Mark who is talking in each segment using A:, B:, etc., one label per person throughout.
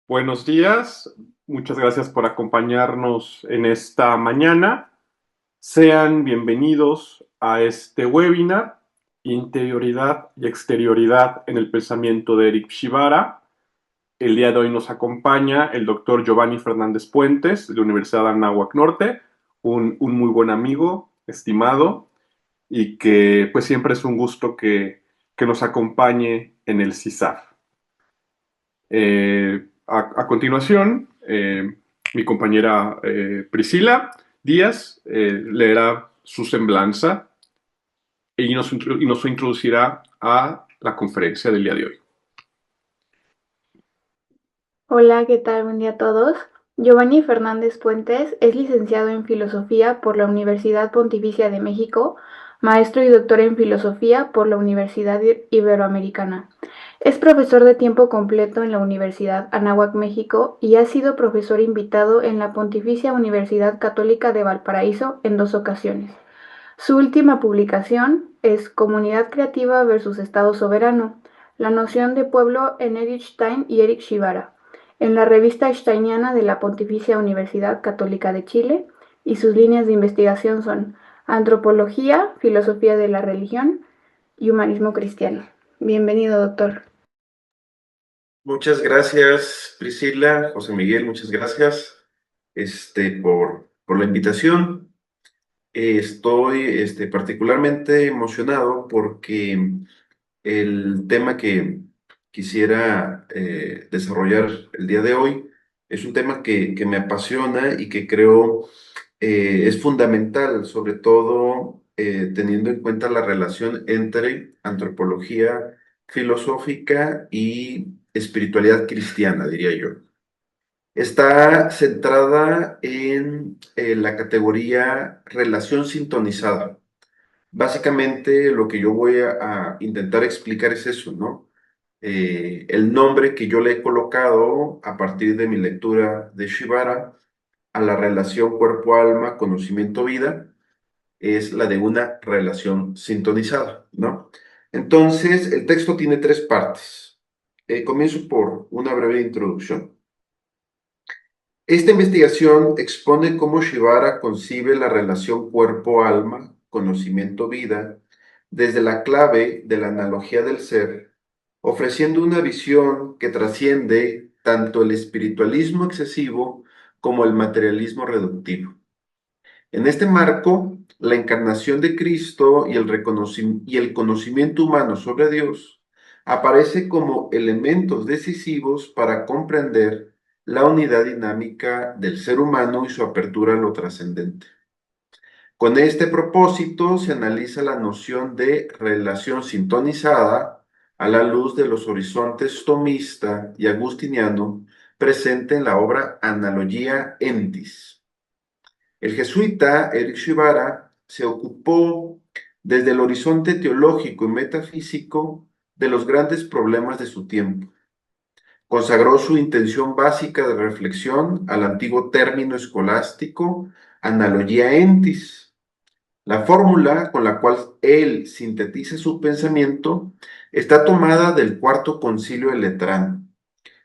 A: Buenos días, muchas gracias por acompañarnos en esta mañana. Sean bienvenidos a este webinar, Interioridad y Exterioridad en el Pensamiento de Eric Shibara. El día de hoy nos acompaña el doctor Giovanni Fernández Puentes de la Universidad de Anáhuac Norte, un muy buen amigo, estimado, y que pues siempre es un gusto que nos acompañe en el CISAF. A continuación, mi compañera Priscila Díaz leerá su semblanza y nos introducirá a la conferencia del día de hoy.
B: Hola, ¿qué tal? Buen día a todos. Giovanni Fernández Puentes es licenciado en Filosofía por la Universidad Pontificia de México, maestro y doctor en Filosofía por la Universidad Iberoamericana. Es profesor de tiempo completo en la Universidad Anáhuac, México, y ha sido profesor invitado en la Pontificia Universidad Católica de Valparaíso en 2 ocasiones. Su última publicación es Comunidad Creativa versus Estado Soberano, la noción de pueblo en Edith Stein y Eric Shibara, en la revista Steiniana de la Pontificia Universidad Católica de Chile, y sus líneas de investigación son antropología, filosofía de la religión y humanismo cristiano. Bienvenido, doctor.
C: Muchas gracias, Priscila, José Miguel, muchas gracias por la invitación. Estoy particularmente emocionado porque el tema que quisiera desarrollar el día de hoy es un tema que me apasiona y que creo es fundamental, sobre todo teniendo en cuenta la relación entre antropología filosófica y espiritualidad cristiana, diría yo. Está centrada en la categoría relación sintonizada. Básicamente lo que yo voy a intentar explicar es eso, ¿no? El nombre que yo le he colocado a partir de mi lectura de Shibara a la relación cuerpo-alma, conocimiento-vida, es la de una relación sintonizada, ¿no? Entonces, el texto tiene 3 partes. Comienzo por una breve introducción. Esta investigación expone cómo Shibara concibe la relación cuerpo-alma, conocimiento-vida, desde la clave de la analogía del ser, ofreciendo una visión que trasciende tanto el espiritualismo excesivo como el materialismo reductivo. En este marco, la encarnación de Cristo y el conocimiento humano sobre Dios aparece como elementos decisivos para comprender la unidad dinámica del ser humano y su apertura a lo trascendente. Con este propósito se analiza la noción de relación sintonizada a la luz de los horizontes tomista y agustiniano presente en la obra Analogia Entis. El jesuita Eric Shibara se ocupó desde el horizonte teológico y metafísico de los grandes problemas de su tiempo. Consagró su intención básica de reflexión al antiguo término escolástico Analogia Entis. La fórmula con la cual él sintetiza su pensamiento está tomada del Cuarto Concilio de Letrán.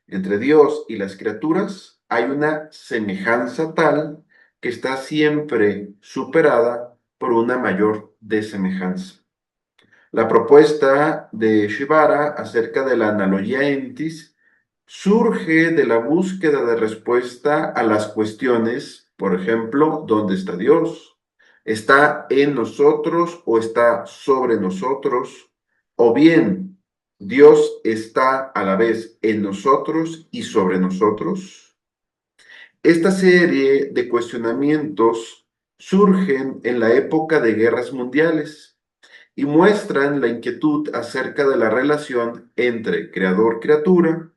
C: Entre Dios y las criaturas hay una semejanza tal que está siempre superada por una mayor desemejanza. La propuesta de Shibara acerca de la analogía entis surge de la búsqueda de respuesta a las cuestiones, por ejemplo, ¿dónde está Dios? ¿Está en nosotros o está sobre nosotros? O bien, ¿Dios está a la vez en nosotros y sobre nosotros? Esta serie de cuestionamientos surgen en la época de guerras mundiales y muestran la inquietud acerca de la relación entre creador-criatura,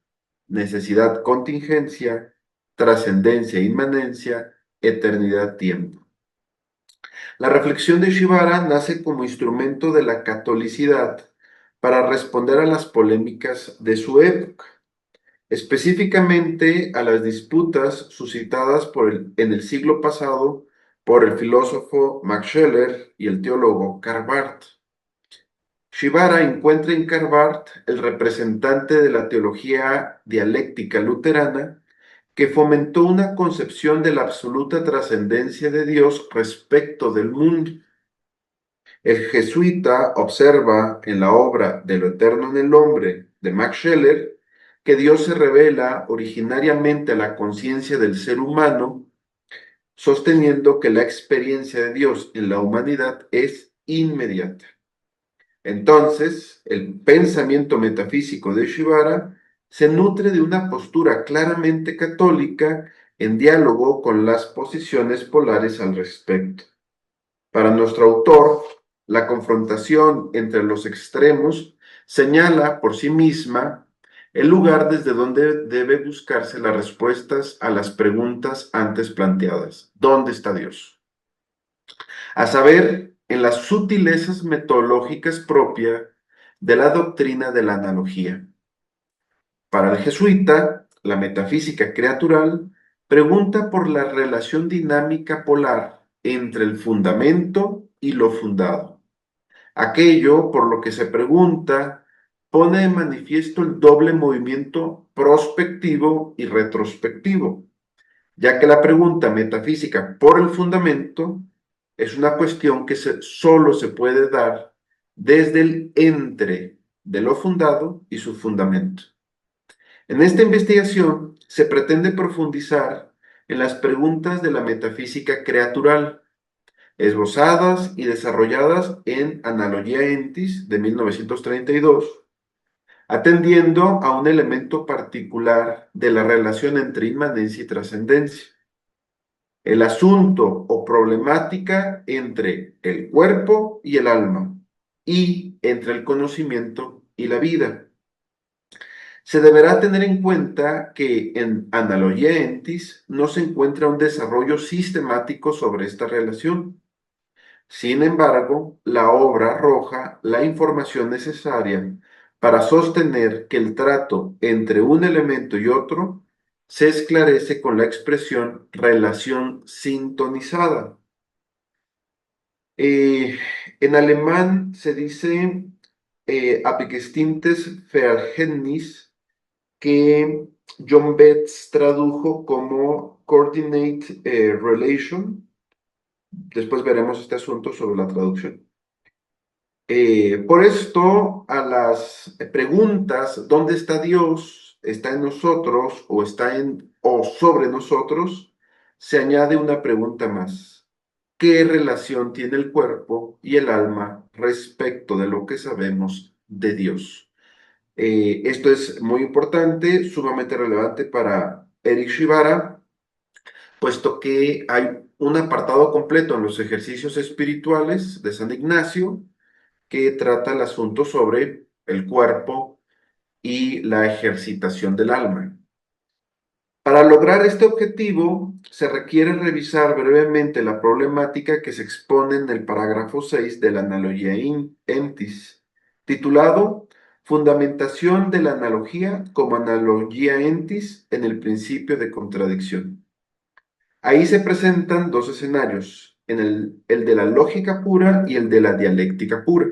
C: necesidad-contingencia, trascendencia-inmanencia, eternidad-tiempo. La reflexión de Shibara nace como instrumento de la catolicidad para responder a las polémicas de su época, específicamente a las disputas suscitadas en el siglo pasado por el filósofo Max Scheler y el teólogo Karl Barth. Shibara encuentra en Karl Barth el representante de la teología dialéctica luterana que fomentó una concepción de la absoluta trascendencia de Dios respecto del mundo. El jesuita observa en la obra De lo eterno en el hombre de Max Scheler que Dios se revela originariamente a la conciencia del ser humano, sosteniendo que la experiencia de Dios en la humanidad es inmediata. Entonces, el pensamiento metafísico de Shibara se nutre de una postura claramente católica en diálogo con las posiciones polares al respecto. Para nuestro autor, la confrontación entre los extremos señala por sí misma el lugar desde donde debe buscarse las respuestas a las preguntas antes planteadas. ¿Dónde está Dios? A saber, en las sutilezas metodológicas propias de la doctrina de la analogía. Para el jesuita, la metafísica creatural pregunta por la relación dinámica polar entre el fundamento y lo fundado. Aquello por lo que se pregunta pone de manifiesto el doble movimiento prospectivo y retrospectivo, ya que la pregunta metafísica por el fundamento es una cuestión que solo se puede dar desde el entre de lo fundado y su fundamento. En esta investigación se pretende profundizar en las preguntas de la metafísica creatural, esbozadas y desarrolladas en Analogia Entis de 1932, atendiendo a un elemento particular de la relación entre inmanencia y trascendencia, el asunto o problemática entre el cuerpo y el alma, y entre el conocimiento y la vida. Se deberá tener en cuenta que en Analogia Entis no se encuentra un desarrollo sistemático sobre esta relación. Sin embargo, la obra arroja la información necesaria para sostener que el trato entre un elemento y otro se esclarece con la expresión relación sintonizada. En alemán se dice abgestimmtes Verhältnis, que John Betts tradujo como Coordinate Relation. Después veremos este asunto sobre la traducción. Por esto, a las preguntas, ¿dónde está Dios? ¿Está en nosotros o está en o sobre nosotros? Se añade una pregunta más. ¿Qué relación tiene el cuerpo y el alma respecto de lo que sabemos de Dios? Esto es muy importante, sumamente relevante para Eric Shibara, puesto que hay un apartado completo en los ejercicios espirituales de San Ignacio que trata el asunto sobre el cuerpo y la ejercitación del alma. Para lograr este objetivo, se requiere revisar brevemente la problemática que se expone en el parágrafo 6 de la Analogia Entis, titulado Fundamentación de la analogía como analogía entis en el principio de contradicción. Ahí se presentan dos escenarios, el de la lógica pura y el de la dialéctica pura.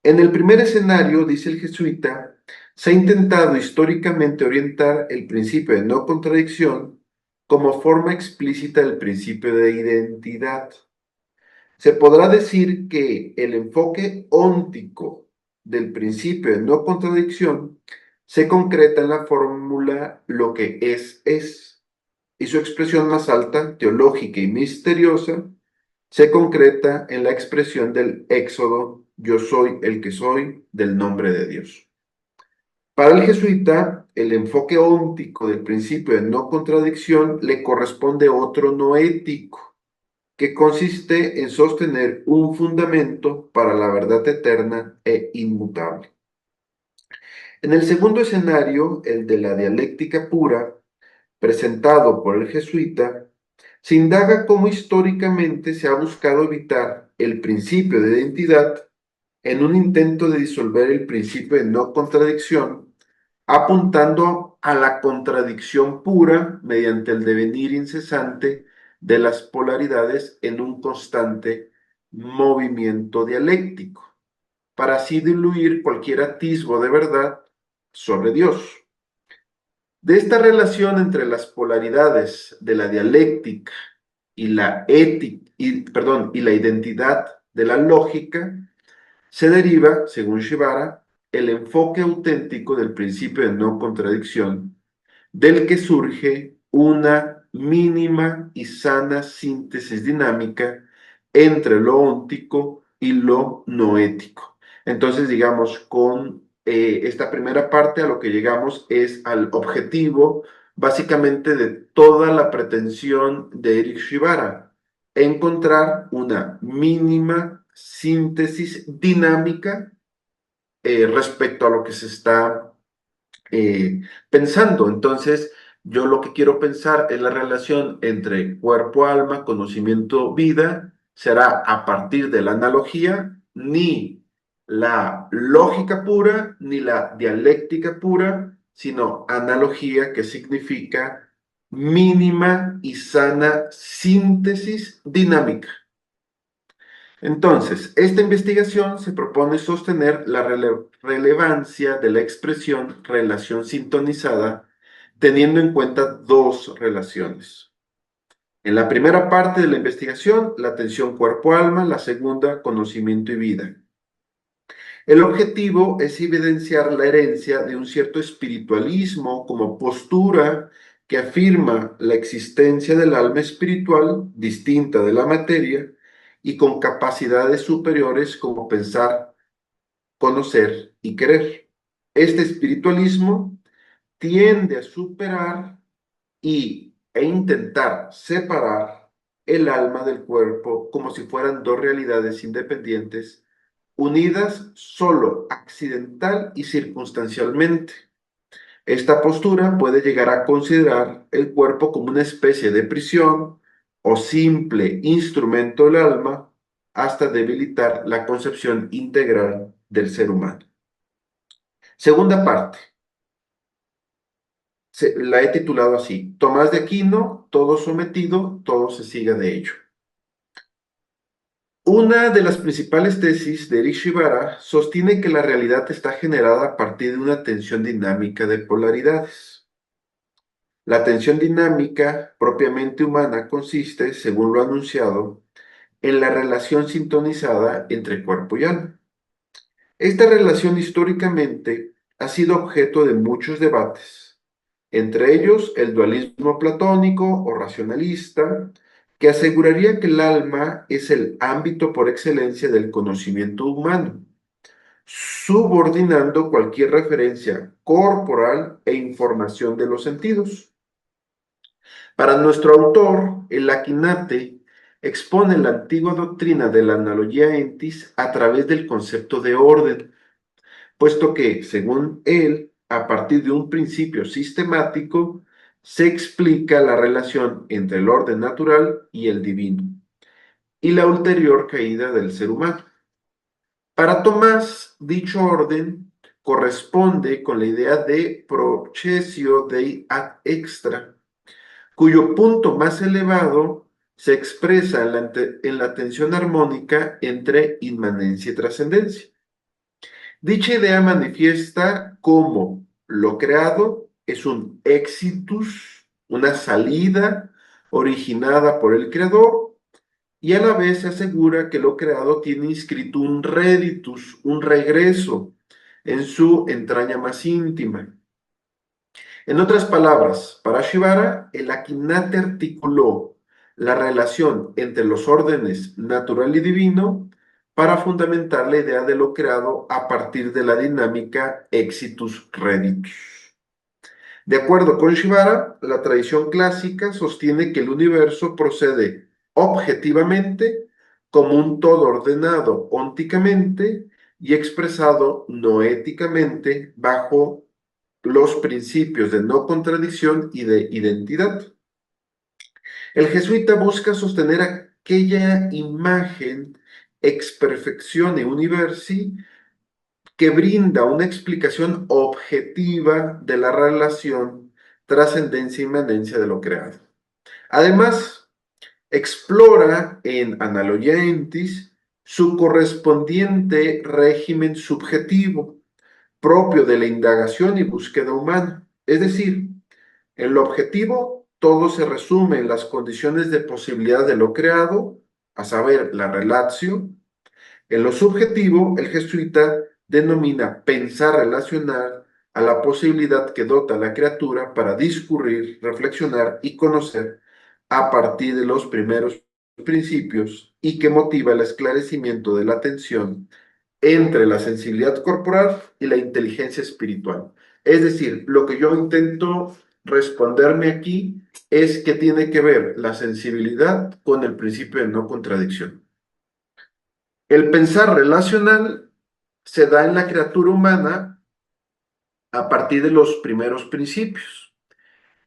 C: En el primer escenario, dice el jesuita, se ha intentado históricamente orientar el principio de no contradicción como forma explícita del principio de identidad. Se podrá decir que el enfoque óntico del principio de no contradicción se concreta en la fórmula lo que es, y su expresión más alta, teológica y misteriosa, se concreta en la expresión del Éxodo, yo soy el que soy, del nombre de Dios. Para el jesuita, el enfoque óntico del principio de no contradicción le corresponde otro noético, que consiste en sostener un fundamento para la verdad eterna e inmutable. En el segundo escenario, el de la dialéctica pura, presentado por el jesuita, se indaga cómo históricamente se ha buscado evitar el principio de identidad en un intento de disolver el principio de no contradicción, apuntando a la contradicción pura mediante el devenir incesante de las polaridades en un constante movimiento dialéctico. para así diluir cualquier atisbo de verdad sobre Dios. De esta relación entre las polaridades de la dialéctica y la ética, y la identidad de la lógica, se deriva, según Shibara, el enfoque auténtico del principio de no contradicción, del que surge una mínima y sana síntesis dinámica entre lo óntico y lo noético. Entonces, digamos, con esta primera parte a lo que llegamos es al objetivo básicamente de toda la pretensión de Eric Shibara, encontrar una mínima síntesis dinámica respecto a lo que se está pensando. Entonces, yo lo que quiero pensar es la relación entre cuerpo, alma, conocimiento, vida, será a partir de la analogía, ni la lógica pura, ni la dialéctica pura, sino analogía, que significa mínima y sana síntesis dinámica. Entonces, esta investigación se propone sostener la relevancia de la expresión relación sintonizada, teniendo en cuenta dos relaciones. En la primera parte de la investigación, la tensión cuerpo-alma, la segunda, conocimiento y vida. El objetivo es evidenciar la herencia de un cierto espiritualismo como postura que afirma la existencia del alma espiritual distinta de la materia y con capacidades superiores como pensar, conocer y querer. Este espiritualismo tiende a superar e intentar separar el alma del cuerpo como si fueran dos realidades independientes, unidas solo accidental y circunstancialmente. Esta postura puede llegar a considerar el cuerpo como una especie de prisión o simple instrumento del alma hasta debilitar la concepción integral del ser humano. Segunda parte, la he titulado así: Tomás de Aquino, todo sometido, todo se siga de ello. Una de las principales tesis de Eric Shibara sostiene que la realidad está generada a partir de una tensión dinámica de polaridades. La tensión dinámica propiamente humana consiste, según lo anunciado, en la relación sintonizada entre cuerpo y alma. Esta relación históricamente ha sido objeto de muchos debates, entre ellos el dualismo platónico o racionalista, que aseguraría que el alma es el ámbito por excelencia del conocimiento humano, subordinando cualquier referencia corporal e información de los sentidos. Para nuestro autor, el Aquinate expone la antigua doctrina de la analogía entis a través del concepto de orden, puesto que, según él, a partir de un principio sistemático, se explica la relación entre el orden natural y el divino, y la ulterior caída del ser humano. Para Tomás, dicho orden corresponde con la idea de processio dei ad extra, cuyo punto más elevado se expresa en la tensión armónica entre inmanencia y trascendencia. Dicha idea manifiesta cómo lo creado es un exitus, una salida originada por el creador, y a la vez se asegura que lo creado tiene inscrito un reditus, un regreso, en su entraña más íntima. En otras palabras, para Shibara, el Aquinate articuló la relación entre los órdenes natural y divino para fundamentar la idea de lo creado a partir de la dinámica exitus reditus. De acuerdo con Shibara, la tradición clásica sostiene que el universo procede objetivamente como un todo ordenado ónticamente y expresado noéticamente bajo los principios de no contradicción y de identidad. El jesuita busca sostener aquella imagen ex perfectione universi que brinda una explicación objetiva de la relación trascendencia-inmanencia de lo creado. Además, explora en Analogia Entis su correspondiente régimen subjetivo, propio de la indagación y búsqueda humana. Es decir, en lo objetivo, todo se resume en las condiciones de posibilidad de lo creado, a saber, la relatio. En lo subjetivo, el jesuita denomina pensar relacional a la posibilidad que dota a la criatura para discurrir, reflexionar y conocer a partir de los primeros principios y que motiva el esclarecimiento de la atención entre la sensibilidad corporal y la inteligencia espiritual. Es decir, lo que yo intento responderme aquí es que tiene que ver la sensibilidad con el principio de no contradicción. El pensar relacional se da en la criatura humana a partir de los primeros principios.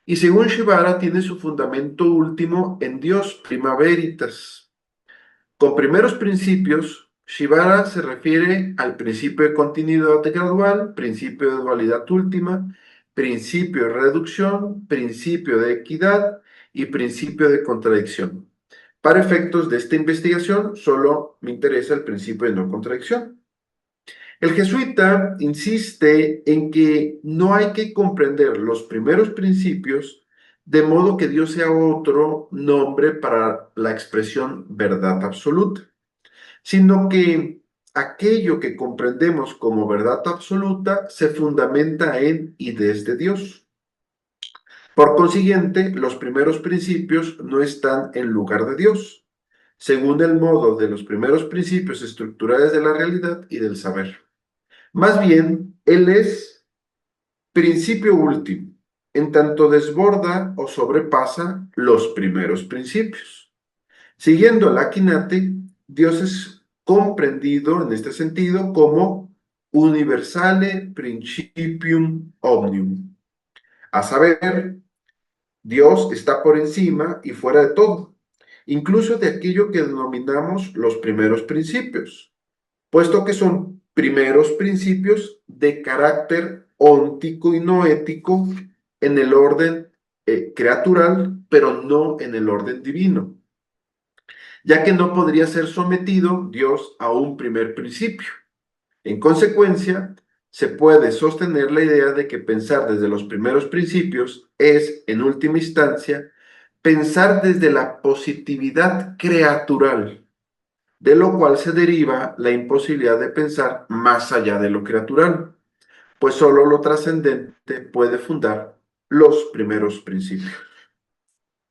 C: Y según Shibara, tiene su fundamento último en Dios, prima veritas. Con primeros principios, Shibara se refiere al principio de continuidad gradual, principio de dualidad última, principio de reducción, principio de equidad y principio de contradicción. Para efectos de esta investigación, solo me interesa el principio de no contradicción. El jesuita insiste en que no hay que comprender los primeros principios de modo que Dios sea otro nombre para la expresión verdad absoluta, sino que aquello que comprendemos como verdad absoluta se fundamenta en y desde Dios. Por consiguiente, los primeros principios no están en lugar de Dios, según el modo de los primeros principios estructurales de la realidad y del saber. Más bien, Él es principio último, en tanto desborda o sobrepasa los primeros principios. Siguiendo a Akinate, Dios es comprendido en este sentido como universale principium omnium. A saber, Dios está por encima y fuera de todo, incluso de aquello que denominamos los primeros principios, puesto que son primeros principios de carácter óntico y noético en el orden creatural, pero no en el orden divino, ya que no podría ser sometido Dios a un primer principio. En consecuencia, se puede sostener la idea de que pensar desde los primeros principios es, en última instancia, pensar desde la positividad creatural, de lo cual se deriva la imposibilidad de pensar más allá de lo creatural, pues solo lo trascendente puede fundar los primeros principios.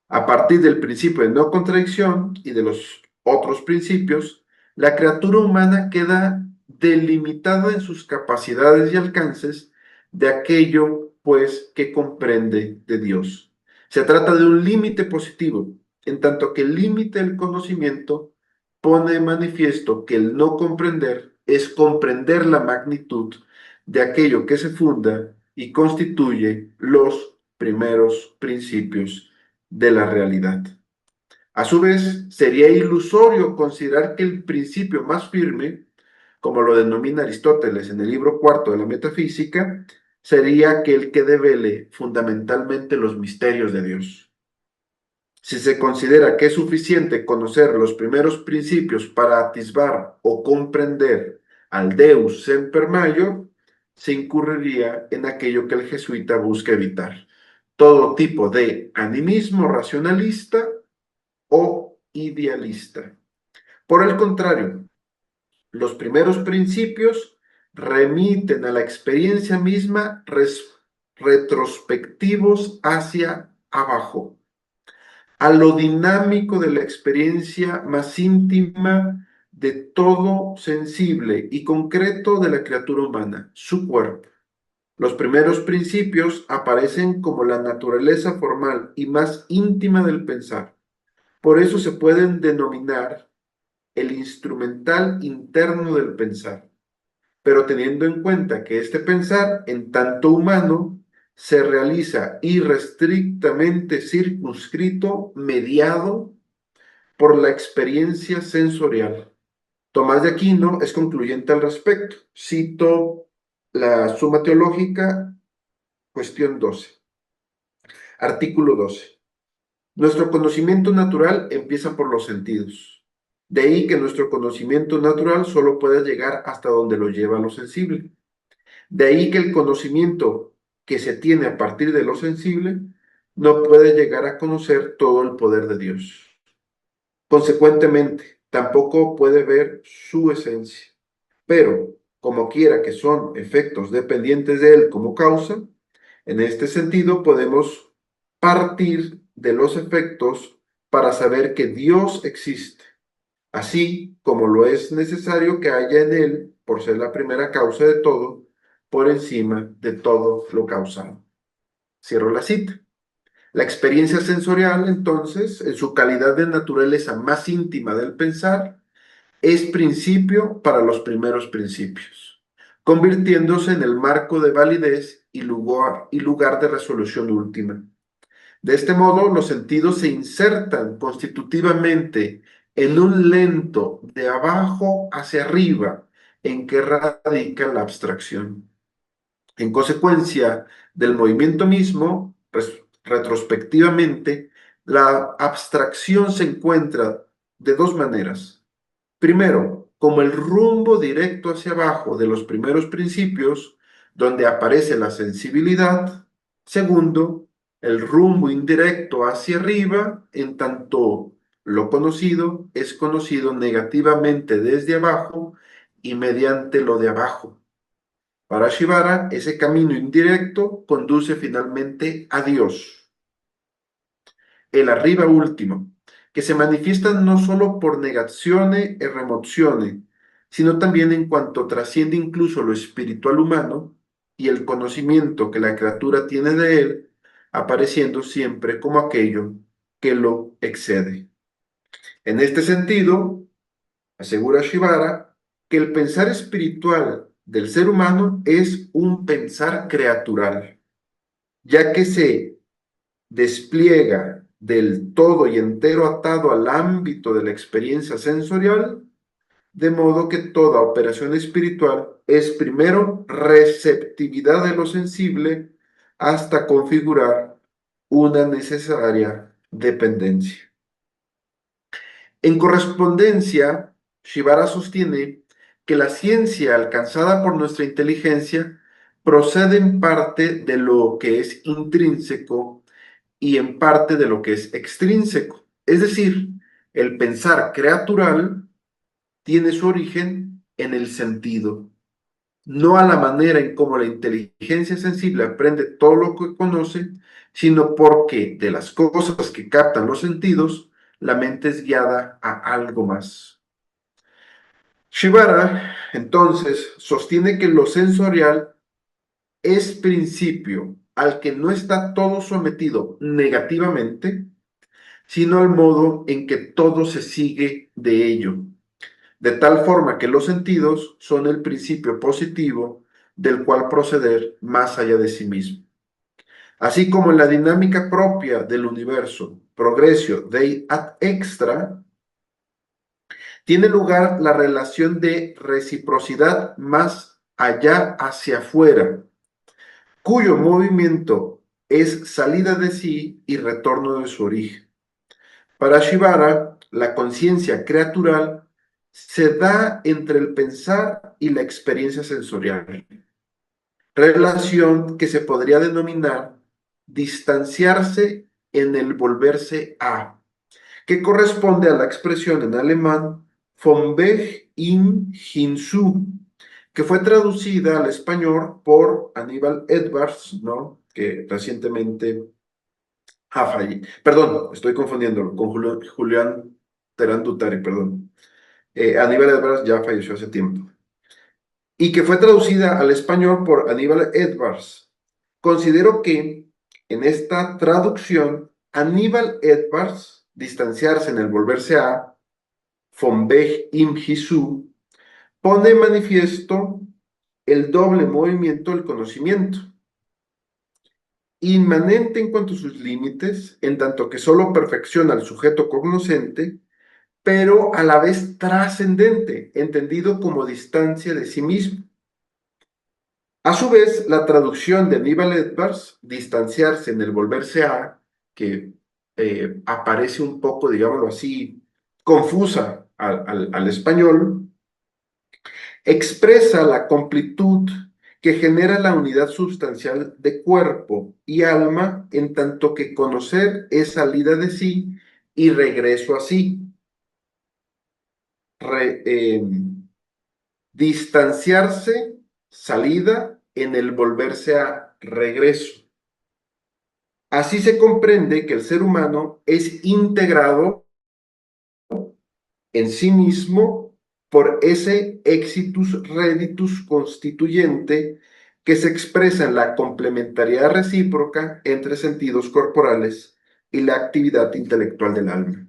C: A partir del principio de no contradicción y de los otros principios, la criatura humana queda delimitada en sus capacidades y alcances de aquello, pues, que comprende de Dios. Se trata de un límite positivo, en tanto que el límite del conocimiento pone de manifiesto que el no comprender es comprender la magnitud de aquello que se funda y constituye los primeros principios de la realidad. A su vez, sería ilusorio considerar que el principio más firme, como lo denomina Aristóteles en el libro cuarto de la Metafísica, sería aquel que devele fundamentalmente los misterios de Dios. Si se considera que es suficiente conocer los primeros principios para atisbar o comprender al Deus semper major, se incurriría en aquello que el jesuita busca evitar: todo tipo de animismo racionalista o idealista. Por el contrario, los primeros principios remiten a la experiencia misma retrospectivos hacia abajo, a lo dinámico de la experiencia más íntima de todo sensible y concreto de la criatura humana, su cuerpo. Los primeros principios aparecen como la naturaleza formal y más íntima del pensar. Por eso se pueden denominar el instrumental interno del pensar, pero teniendo en cuenta que este pensar, en tanto humano, se realiza irrestrictamente circunscrito, mediado por la experiencia sensorial. Tomás de Aquino es concluyente al respecto. Cito la Suma Teológica, cuestión 12. Artículo 12. Nuestro conocimiento natural empieza por los sentidos. De ahí que nuestro conocimiento natural solo pueda llegar hasta donde lo lleva lo sensible. De ahí que el conocimiento que se tiene a partir de lo sensible no puede llegar a conocer todo el poder de Dios. Consecuentemente, tampoco puede ver su esencia. Pero, como quiera que son efectos dependientes de él como causa, en este sentido podemos partir de los efectos para saber que Dios existe, así como lo es necesario que haya en él, por ser la primera causa de todo, por encima de todo lo causado. Cierro la cita. La experiencia sensorial, entonces, en su calidad de naturaleza más íntima del pensar, es principio para los primeros principios, convirtiéndose en el marco de validez y lugar de resolución última. De este modo, los sentidos se insertan constitutivamente en un lento de abajo hacia arriba en que radica la abstracción. En consecuencia del movimiento mismo, retrospectivamente, la abstracción se encuentra de dos maneras. Primero, como el rumbo directo hacia abajo de los primeros principios, donde aparece la sensibilidad. Segundo, el rumbo indirecto hacia arriba, en tanto lo conocido es conocido negativamente desde abajo y mediante lo de abajo. Para Shivara, ese camino indirecto conduce finalmente a Dios, el arriba último, que se manifiesta no solo por negazione e remozione, sino también en cuanto trasciende incluso lo espiritual humano y el conocimiento que la criatura tiene de él, apareciendo siempre como aquello que lo excede. En este sentido, asegura Shivara que el pensar espiritual del ser humano es un pensar creatural, ya que se despliega del todo y entero atado al ámbito de la experiencia sensorial, de modo que toda operación espiritual es primero receptividad de lo sensible hasta configurar una necesaria dependencia. En correspondencia, Shivara sostiene que la ciencia alcanzada por nuestra inteligencia procede en parte de lo que es intrínseco y en parte de lo que es extrínseco. Es decir, el pensar creatural tiene su origen en el sentido, no a la manera en cómo la inteligencia sensible aprende todo lo que conoce, sino porque de las cosas que captan los sentidos, la mente es guiada a algo más. Shivara, entonces, sostiene que lo sensorial es principio al que no está todo sometido negativamente, sino al modo en que todo se sigue de ello, de tal forma que los sentidos son el principio positivo del cual proceder más allá de sí mismo. Así como en la dinámica propia del universo, progressio dei ad extra, tiene lugar la relación de reciprocidad más allá hacia afuera, cuyo movimiento es salida de sí y retorno de su origen. Para Shivara, la conciencia creatural se da entre el pensar y la experiencia sensorial, relación que se podría denominar distanciarse en el volverse a, que corresponde a la expresión en alemán von Weg im Hinzu, que fue traducida al español por Aníbal Edwards, ¿no? Que recientemente perdón, estoy confundiéndolo con Julián Terán Dutari, perdón. Aníbal Edwards ya falleció hace tiempo. Y que fue traducida al español por Aníbal Edwards. Considero que en esta traducción, Aníbal Edwards, distanciarse en el volverse a, von Weg im Hisu, pone en manifiesto el doble movimiento del conocimiento, inmanente en cuanto a sus límites, en tanto que solo perfecciona al sujeto cognoscente, pero a la vez trascendente, entendido como distancia de sí mismo. A su vez, la traducción de Aníbal Edwards, distanciarse en el volverse a, que aparece un poco, digámoslo así, confusa al español, expresa la completud que genera la unidad sustancial de cuerpo y alma, en tanto que conocer es salida de sí y regreso a sí. Re- eh, Distanciarse, salida, en el volverse a regreso. Así se comprende que el ser humano es integrado en sí mismo por ese exitus reditus constituyente que se expresa en la complementariedad recíproca entre sentidos corporales y la actividad intelectual del alma.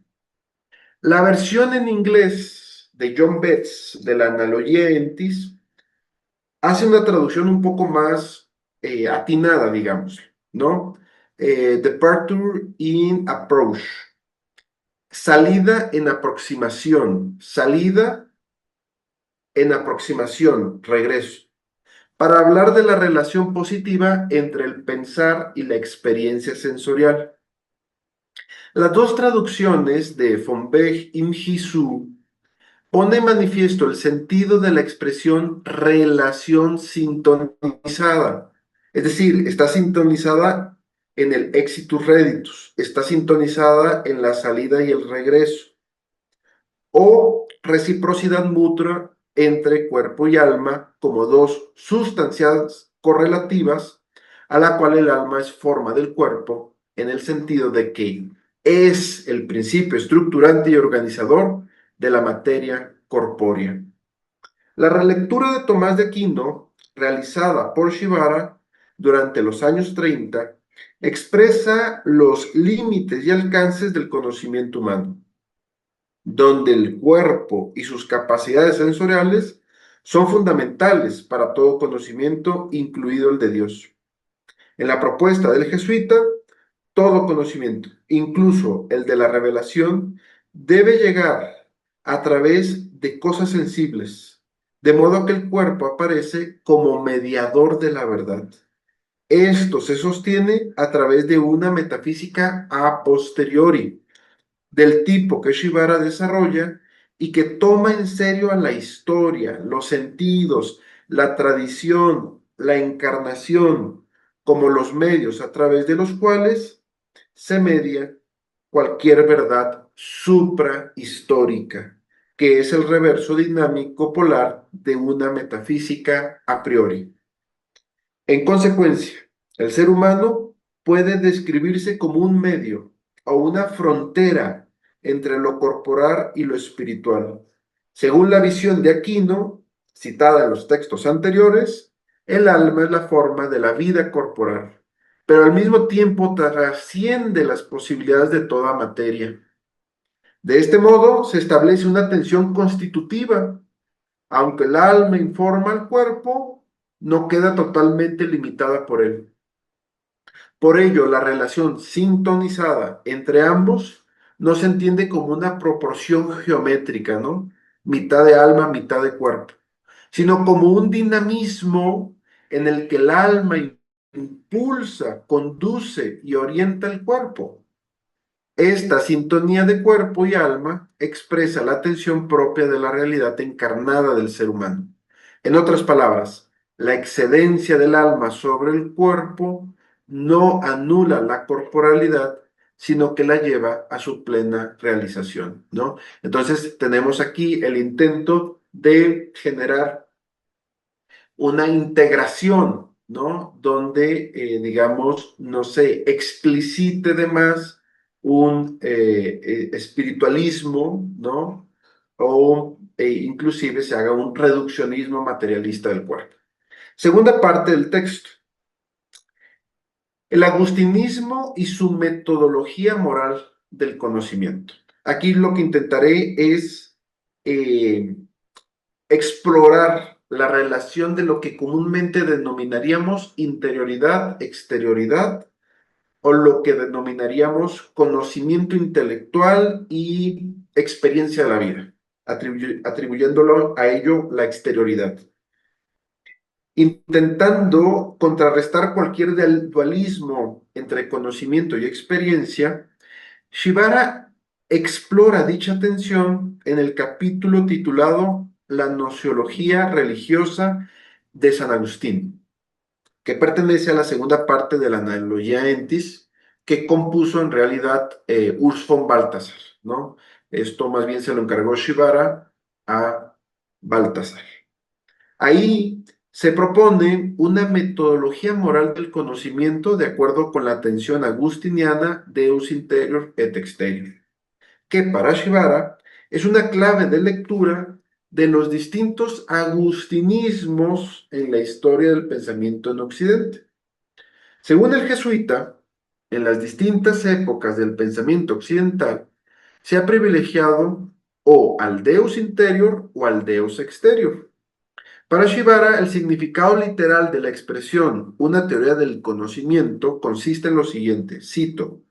C: La versión en inglés de John Betts de la analogía entis hace una traducción un poco más atinada, digamos, ¿no? Departure in approach. Salida en aproximación. Salida en aproximación, regreso. Para hablar de la relación positiva entre el pensar y la experiencia sensorial. Las dos traducciones de von Beck y Mjisu pone en manifiesto el sentido de la expresión relación sintonizada. Es decir, está sintonizada en el exitus reditus, está sintonizada en la salida y el regreso, o reciprocidad mutua entre cuerpo y alma como dos sustancias correlativas, a la cual el alma es forma del cuerpo, en el sentido de que es el principio estructurante y organizador de la materia corpórea. La relectura de Tomás de Aquino, realizada por Shibara durante los años 30, expresa los límites y alcances del conocimiento humano, donde el cuerpo y sus capacidades sensoriales son fundamentales para todo conocimiento, incluido el de Dios. En la propuesta del jesuita, todo conocimiento, incluso el de la revelación, debe llegar a través de cosas sensibles, de modo que el cuerpo aparece como mediador de la verdad. Esto se sostiene a través de una metafísica a posteriori, del tipo que Shibara desarrolla y que toma en serio a la historia, los sentidos, la tradición, la encarnación, como los medios a través de los cuales se media cualquier verdad suprahistórica, que es el reverso dinámico polar de una metafísica a priori. En consecuencia, el ser humano puede describirse como un medio o una frontera entre lo corporal y lo espiritual. Según la visión de Aquino, citada en los textos anteriores, el alma es la forma de la vida corporal, pero al mismo tiempo trasciende las posibilidades de toda materia. De este modo, se establece una tensión constitutiva. Aunque el alma informa al cuerpo, no queda totalmente limitada por él. Por ello, la relación sintonizada entre ambos no se entiende como una proporción geométrica, ¿no? Mitad de alma, mitad de cuerpo, sino como un dinamismo en el que el alma impulsa, conduce y orienta el cuerpo. Esta sintonía de cuerpo y alma expresa la tensión propia de la realidad encarnada del ser humano. En otras palabras, la excedencia del alma sobre el cuerpo no anula la corporalidad, sino que la lleva a su plena realización, ¿no? Entonces, tenemos aquí el intento de generar una integración, ¿no? Donde, digamos, no se explicite de más un espiritualismo, ¿no? O inclusive se haga un reduccionismo materialista del cuerpo. Segunda parte del texto. El agustinismo y su metodología moral del conocimiento. Aquí lo que intentaré es explorar la relación de lo que comúnmente denominaríamos interioridad, exterioridad, o lo que denominaríamos conocimiento intelectual y experiencia de la vida, atribuyéndolo a ello la exterioridad. Intentando contrarrestar cualquier dualismo entre conocimiento y experiencia, Shibara explora dicha tensión en el capítulo titulado La Gnoseología Religiosa de San Agustín, que pertenece a la segunda parte de la Analogia Entis, que compuso en realidad Urs von Balthasar, ¿no? Esto más bien se lo encargó Shibara a Balthasar. Ahí se propone una metodología moral del conocimiento de acuerdo con la tensión agustiniana Deus interior et exterior, que para Shibara es una clave de lectura de los distintos agustinismos en la historia del pensamiento en Occidente. Según el jesuita, en las distintas épocas del pensamiento occidental se ha privilegiado o al Deus interior o al Deus exterior. Para Shibara, el significado literal de la expresión una teoría del conocimiento consiste en lo siguiente, cito,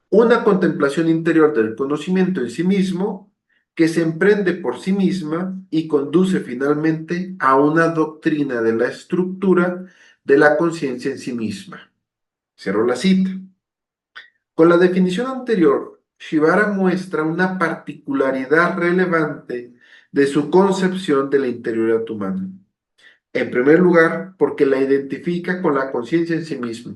C: una contemplación interior del conocimiento en sí mismo que se emprende por sí misma y conduce finalmente a una doctrina de la estructura de la conciencia en sí misma. Cierro la cita. Con la definición anterior, Shibara muestra una particularidad relevante de su concepción de la interioridad humana. En primer lugar, porque la identifica con la conciencia en sí misma.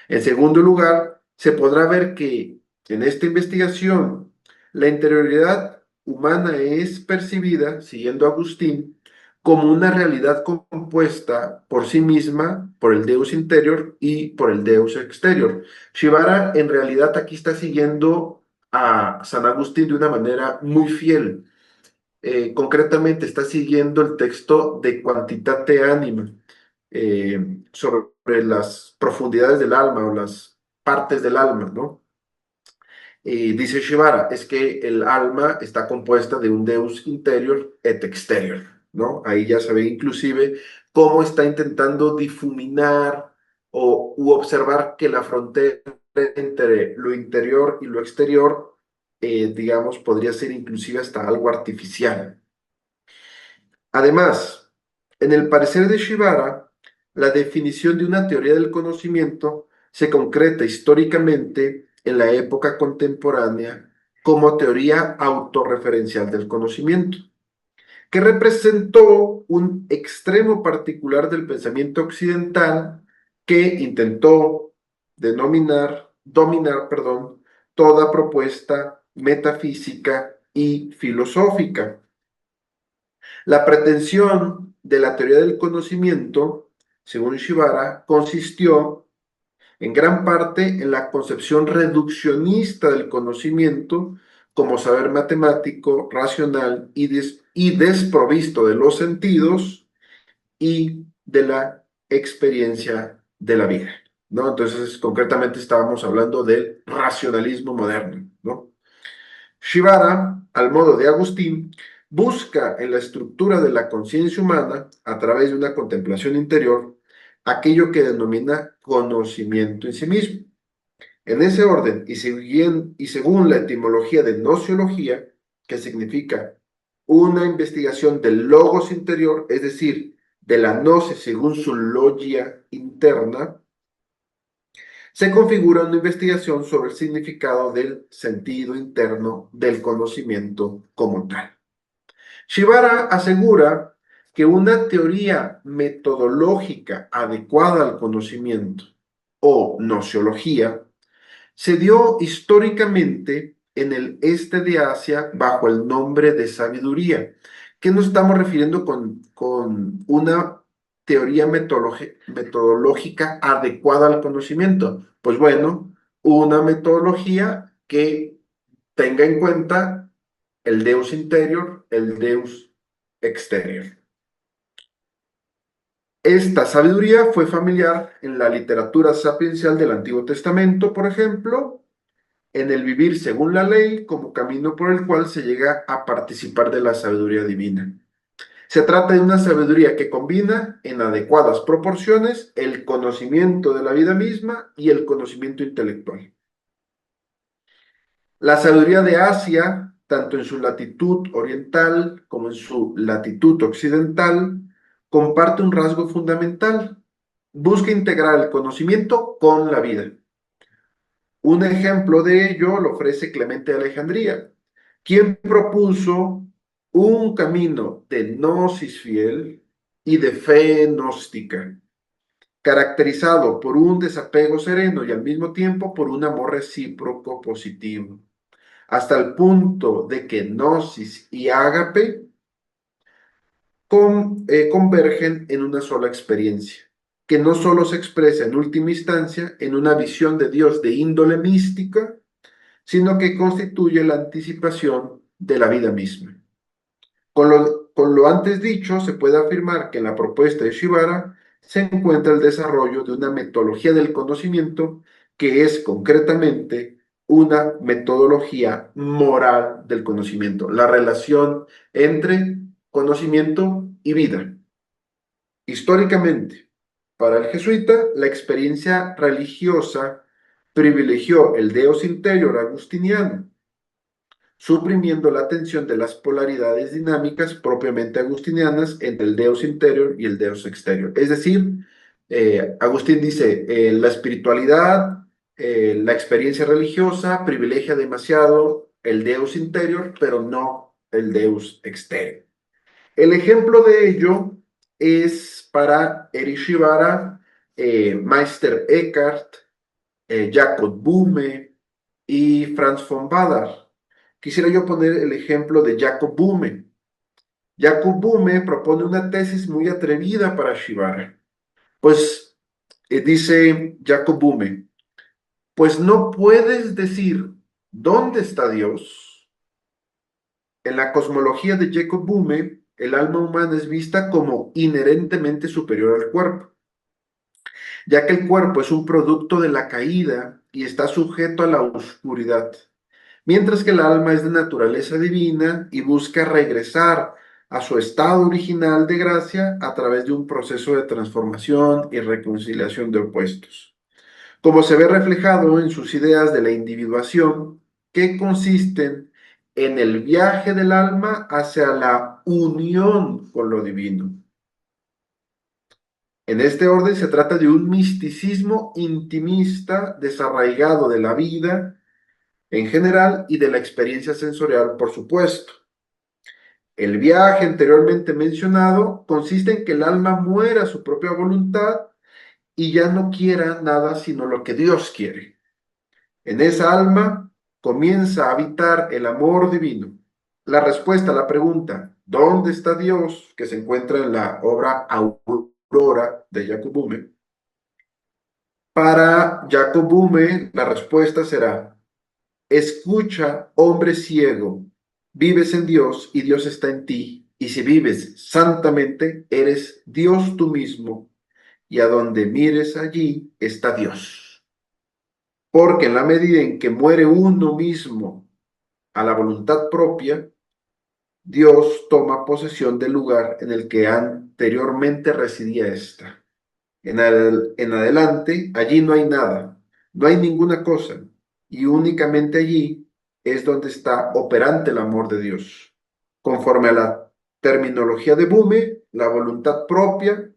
C: En segundo lugar, se podrá ver que en esta investigación la interioridad humana es percibida, siguiendo a Agustín, como una realidad compuesta por sí misma, por el Deus interior y por el Deus exterior. Shibara en realidad aquí está siguiendo a San Agustín de una manera muy fiel. Concretamente está siguiendo el texto de Quantitate Anima, sobre las profundidades del alma o las partes del alma, ¿no? Dice Shibara, es que el alma está compuesta de un Deus interior et exterior, ¿no? Ahí ya se ve inclusive cómo está intentando difuminar u observar que la frontera entre lo interior y lo exterior, digamos, podría ser inclusive hasta algo artificial. Además, en el parecer de Shibara, la definición de una teoría del conocimiento se concreta históricamente en la época contemporánea como teoría autorreferencial del conocimiento, que representó un extremo particular del pensamiento occidental que intentó dominar, toda propuesta metafísica y filosófica. La pretensión de la teoría del conocimiento, según Shibara, consistió en gran parte en la concepción reduccionista del conocimiento como saber matemático, racional y desprovisto de los sentidos y de la experiencia de la vida, ¿no? Entonces, concretamente estábamos hablando del racionalismo moderno, ¿no? Shibara, al modo de Agustín, busca en la estructura de la conciencia humana, a través de una contemplación interior, aquello que denomina conocimiento en sí mismo. En ese orden, y según la etimología de gnoseología, que significa una investigación del logos interior, es decir, de la gnosis según su logia interna, se configura una investigación sobre el significado del sentido interno del conocimiento como tal. Shibara asegura que una teoría metodológica adecuada al conocimiento o gnoseología se dio históricamente en el este de Asia bajo el nombre de sabiduría. ¿Qué nos estamos refiriendo con una teoría metodológica adecuada al conocimiento? Pues bueno, una metodología que tenga en cuenta el Deus interior, el Deus exterior. Esta sabiduría fue familiar en la literatura sapiencial del Antiguo Testamento, por ejemplo, en el vivir según la ley como camino por el cual se llega a participar de la sabiduría divina. Se trata de una sabiduría que combina en adecuadas proporciones el conocimiento de la vida misma y el conocimiento intelectual. La sabiduría de Asia, tanto en su latitud oriental como en su latitud occidental, comparte un rasgo fundamental. Busca integrar el conocimiento con la vida. Un ejemplo de ello lo ofrece Clemente de Alejandría, quien propuso un camino de gnosis fiel y de fe gnóstica, caracterizado por un desapego sereno y al mismo tiempo por un amor recíproco positivo, hasta el punto de que gnosis y ágape convergen en una sola experiencia, que no solo se expresa en última instancia en una visión de Dios de índole mística, sino que constituye la anticipación de la vida misma. Con lo antes dicho, se puede afirmar que en la propuesta de Shibara se encuentra el desarrollo de una metodología del conocimiento que es concretamente una metodología moral del conocimiento, la relación entre conocimiento y vida. Históricamente, para el jesuita, la experiencia religiosa privilegió el Deus interior agustiniano, suprimiendo la tensión de las polaridades dinámicas propiamente agustinianas entre el Deus interior y el Deus exterior. Es decir, Agustín dice, la espiritualidad, la experiencia religiosa privilegia demasiado el Deus interior, pero no el Deus exterior. El ejemplo de ello es para Erich Shibara, Meister Eckhart, Jacob Boehme y Franz von Baader. Quisiera yo poner el ejemplo de Jacob Boehme. Jacob Boehme propone una tesis muy atrevida para Shibara. Pues dice Jacob Boehme, pues no puedes decir dónde está Dios. En la cosmología de Jacob Boehme, el alma humana es vista como inherentemente superior al cuerpo, ya que el cuerpo es un producto de la caída y está sujeto a la oscuridad, mientras que el alma es de naturaleza divina y busca regresar a su estado original de gracia a través de un proceso de transformación y reconciliación de opuestos, como se ve reflejado en sus ideas de la individuación, que consisten en el viaje del alma hacia la unión con lo divino. En este orden se trata de un misticismo intimista desarraigado de la vida en general y de la experiencia sensorial, por supuesto. El viaje anteriormente mencionado consiste en que el alma muera a su propia voluntad y ya no quiera nada sino lo que Dios quiere. En esa alma comienza a habitar el amor divino. La respuesta a la pregunta, ¿dónde está Dios?, que se encuentra en la obra Aurora de Jacob Boehme. Para Jacob Boehme, la respuesta será, escucha, hombre ciego, vives en Dios y Dios está en ti, y si vives santamente, eres Dios tú mismo, y a donde mires allí está Dios. Porque en la medida en que muere uno mismo a la voluntad propia, Dios toma posesión del lugar en el que anteriormente residía ésta. En adelante, allí no hay nada, no hay ninguna cosa, y únicamente allí es donde está operante el amor de Dios. Conforme a la terminología de Boehme, la voluntad propia,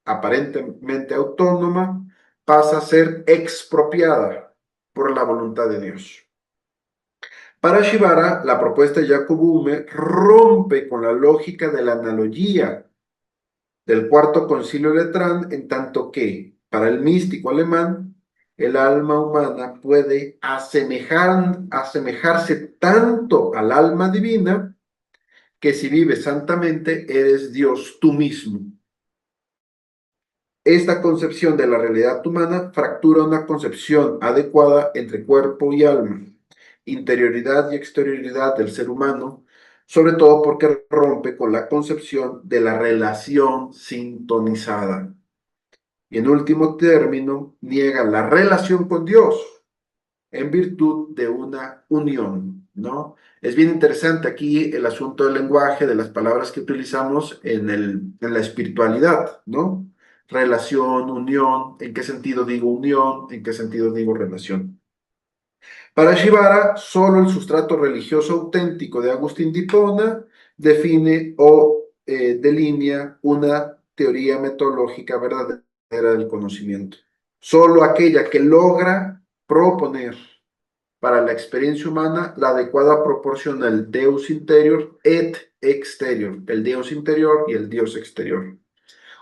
C: aparentemente autónoma, pasa a ser expropiada por la voluntad de Dios. Para Shibara, la propuesta de Jacob Boehme rompe con la lógica de la analogía del Cuarto Concilio de Letrán, en tanto que, para el místico alemán, el alma humana puede asemejarse tanto al alma divina que si vives santamente eres Dios tú mismo. Esta concepción de la realidad humana fractura una concepción adecuada entre cuerpo y alma, interioridad y exterioridad del ser humano, sobre todo porque rompe con la concepción de la relación sintonizada. Y en último término, niega la relación con Dios en virtud de una unión, ¿no? Es bien interesante aquí el asunto del lenguaje, de las palabras que utilizamos en la espiritualidad, ¿no? Relación, unión, ¿en qué sentido digo unión? ¿En qué sentido digo relación? Para Shibara, solo el sustrato religioso auténtico de Agustín de Hipona define o delinea una teoría metodológica verdadera del conocimiento. Solo aquella que logra proponer para la experiencia humana la adecuada proporción al Deus interior et exterior, el Deus interior y el Dios exterior.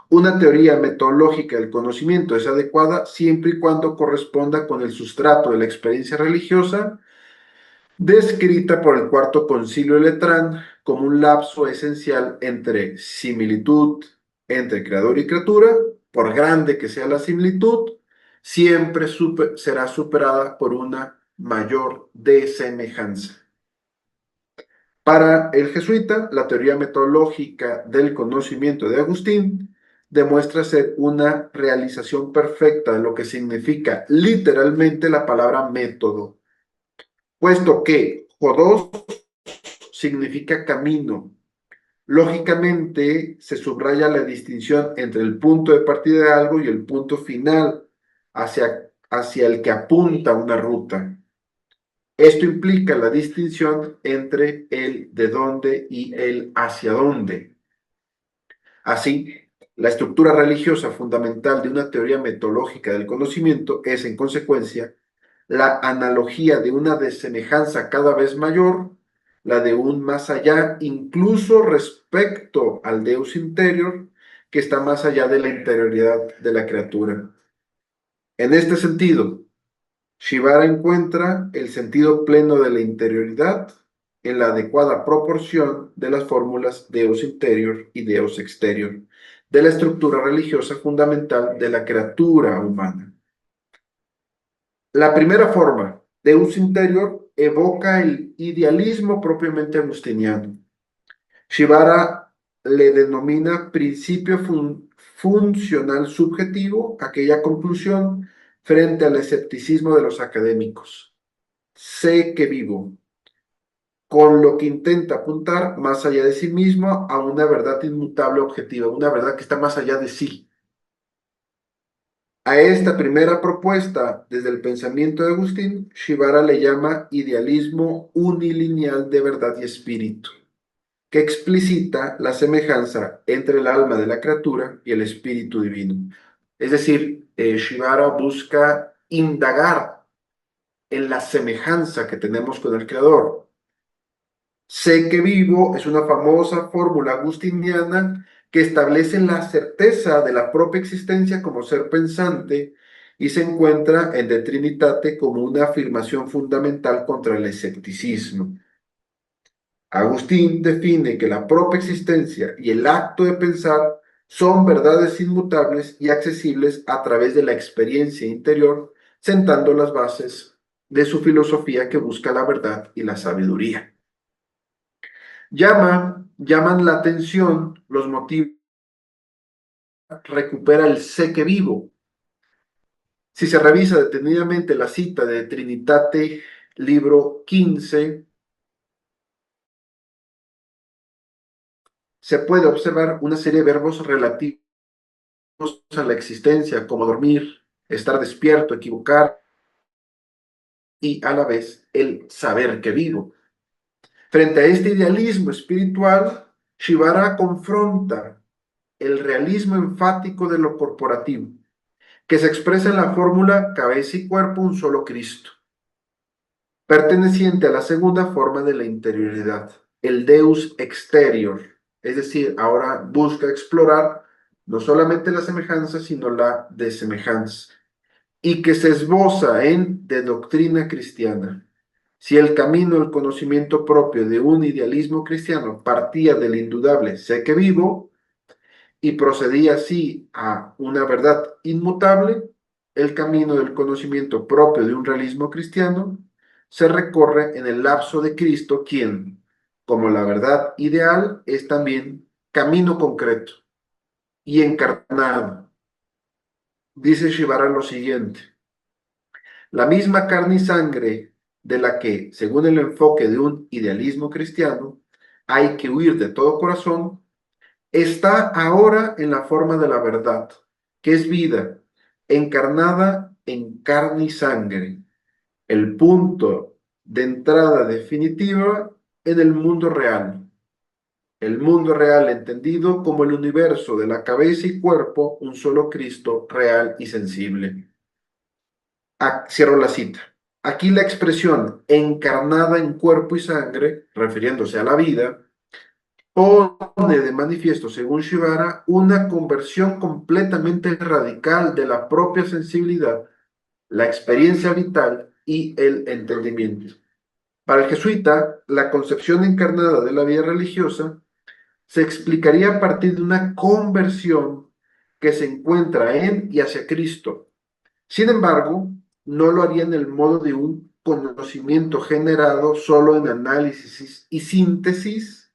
C: Una teoría metodológica del conocimiento es adecuada siempre y cuando corresponda con el sustrato de la experiencia religiosa descrita por el Cuarto Concilio de Letrán como un lapso esencial entre similitud entre creador y criatura. Por grande que sea la similitud, siempre será superada por una mayor desemejanza. Para el jesuita, la teoría metodológica del conocimiento de Agustín demuestra ser una realización perfecta de lo que significa literalmente la palabra método, puesto que Jodos significa camino. Lógicamente, se subraya la distinción entre el punto de partida de algo y el punto final hacia el que apunta una ruta. Esto implica la distinción entre el de dónde y el hacia dónde. Así, la estructura religiosa fundamental de una teoría metodológica del conocimiento es, en consecuencia, la analogía de una desemejanza cada vez mayor, la de un más allá, incluso respecto al Deus interior, que está más allá de la interioridad de la criatura. En este sentido, Shivara encuentra el sentido pleno de la interioridad en la adecuada proporción de las fórmulas Deus interior y Deus exterior, de la estructura religiosa fundamental de la criatura humana. La primera forma, Deus interior, evoca el idealismo propiamente agustiniano. Shivara le denomina principio funcional subjetivo, aquella conclusión frente al escepticismo de los académicos. Sé que vivo, con lo que intenta apuntar más allá de sí mismo a una verdad inmutable objetiva, una verdad que está más allá de sí. A esta primera propuesta, desde el pensamiento de Agustín, Shivara le llama idealismo unilineal de verdad y espíritu, que explicita la semejanza entre el alma de la criatura y el espíritu divino. Es decir, Shivara busca indagar en la semejanza que tenemos con el Creador. Sé que vivo es una famosa fórmula agustiniana que establece la certeza de la propia existencia como ser pensante y se encuentra en De Trinitate como una afirmación fundamental contra el escepticismo. Agustín define que la propia existencia y el acto de pensar son verdades inmutables y accesibles a través de la experiencia interior, sentando las bases de su filosofía que busca la verdad y la sabiduría. Llaman la atención los motivos, recupera el sé que vivo. Si se revisa detenidamente la cita de Trinitate, libro 15, se puede observar una serie de verbos relativos a la existencia, como dormir, estar despierto, equivocar, y a la vez el saber que vivo. Frente a este idealismo espiritual, Shivara confronta el realismo enfático de lo corporativo, que se expresa en la fórmula cabeza y cuerpo, un solo Cristo, perteneciente a la segunda forma de la interioridad, el Deus exterior, es decir, ahora busca explorar no solamente la semejanza, sino la desemejanza, y que se esboza en De Doctrina Cristiana. Si el camino del conocimiento propio de un idealismo cristiano partía del indudable sé que vivo y procedía así a una verdad inmutable, el camino del conocimiento propio de un realismo cristiano se recorre en el lapso de Cristo, quien, como la verdad ideal, es también camino concreto y encarnado. Dice Shivara lo siguiente: la misma carne y sangre de la que, según el enfoque de un idealismo cristiano, hay que huir de todo corazón, está ahora en la forma de la verdad, que es vida, encarnada en carne y sangre, el punto de entrada definitiva en el mundo real entendido como el universo de la cabeza y cuerpo, un solo Cristo real y sensible. Cierro la cita. Aquí la expresión encarnada en cuerpo y sangre, refiriéndose a la vida, pone de manifiesto, según Shibara, una conversión completamente radical de la propia sensibilidad, la experiencia vital y el entendimiento. Para el jesuita, la concepción encarnada de la vida religiosa se explicaría a partir de una conversión que se encuentra en y hacia Cristo. Sin embargo, no lo haría en el modo de un conocimiento generado solo en análisis y síntesis,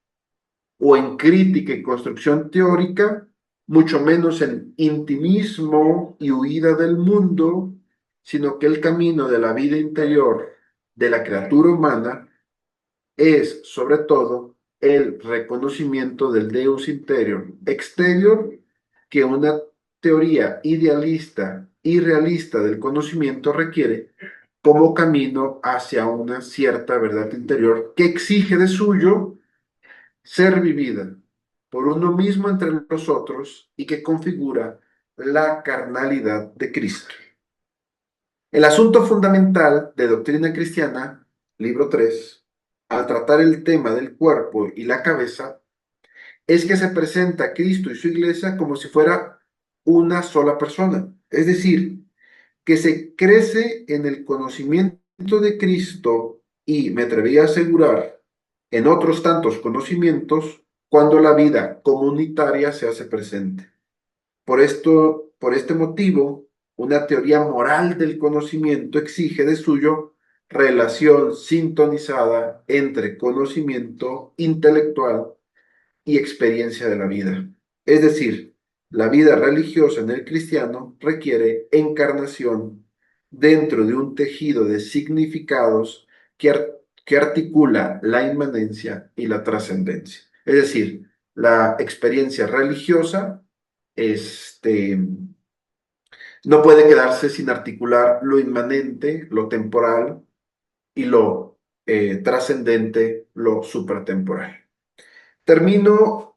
C: o en crítica y construcción teórica, mucho menos en intimismo y huida del mundo, sino que el camino de la vida interior de la criatura humana es, sobre todo, el reconocimiento del Deus interior, exterior, que una teoría idealista y realista del conocimiento requiere como camino hacia una cierta verdad interior que exige de suyo ser vivida por uno mismo entre los otros y que configura la carnalidad de Cristo. El asunto fundamental de Doctrina Cristiana, libro 3, al tratar el tema del cuerpo y la cabeza, es que se presenta a Cristo y su iglesia como si fuera una sola persona. Es decir, que se crece en el conocimiento de Cristo y, me atrevería a asegurar, en otros tantos conocimientos, cuando la vida comunitaria se hace presente. Por este motivo, una teoría moral del conocimiento exige de suyo relación sintonizada entre conocimiento intelectual y experiencia de la vida. Es decir, la vida religiosa en el cristiano requiere encarnación dentro de un tejido de significados que articula la inmanencia y la trascendencia. Es decir, la experiencia religiosa no puede quedarse sin articular lo inmanente, lo temporal y lo trascendente, lo supratemporal. Termino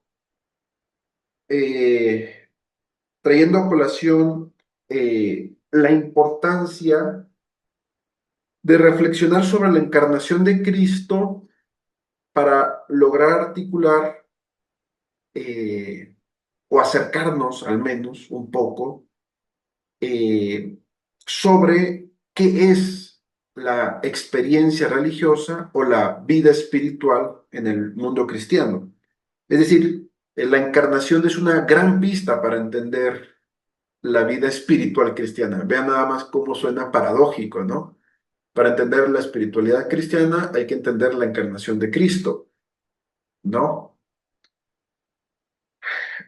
C: trayendo a colación la importancia de reflexionar sobre la encarnación de Cristo para lograr articular o acercarnos al menos un poco sobre qué es la experiencia religiosa o la vida espiritual en el mundo cristiano. Es decir, la encarnación es una gran pista para entender la vida espiritual cristiana. Vean nada más cómo suena paradójico, ¿no? Para entender la espiritualidad cristiana hay que entender la encarnación de Cristo, ¿no?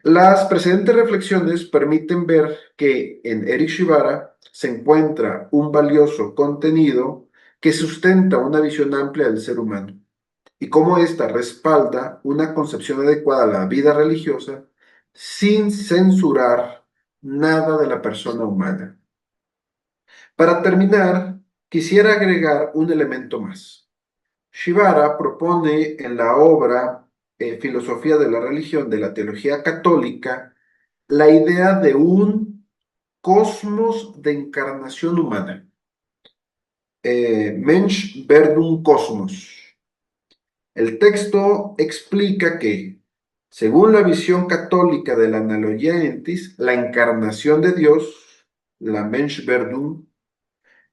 C: Las precedentes reflexiones permiten ver que en Eric Shibara se encuentra un valioso contenido que sustenta una visión amplia del ser humano y cómo ésta respalda una concepción adecuada de la vida religiosa sin censurar nada de la persona humana. Para terminar, quisiera agregar un elemento más. Shibara propone en la obra Filosofía de la Religión de la Teología Católica la idea de un cosmos de encarnación humana. Mensch Verdum Cosmos. El texto explica que, según la visión católica de la Analogia Entis, la encarnación de Dios, la Mensch Verdum,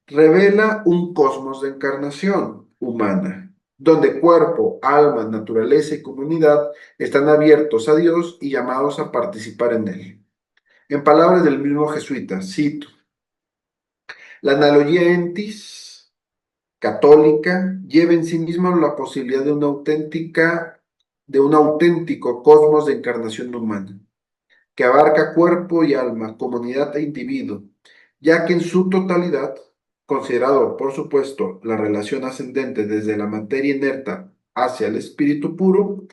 C: revela un cosmos de encarnación humana, donde cuerpo, alma, naturaleza y comunidad están abiertos a Dios y llamados a participar en él. En palabras del mismo jesuita, cito, la analogía entis católica lleva en sí misma la posibilidad de un auténtico cosmos de encarnación humana, que abarca cuerpo y alma, comunidad e individuo, ya que en su totalidad, considerado por supuesto la relación ascendente desde la materia inerta hacia el espíritu puro,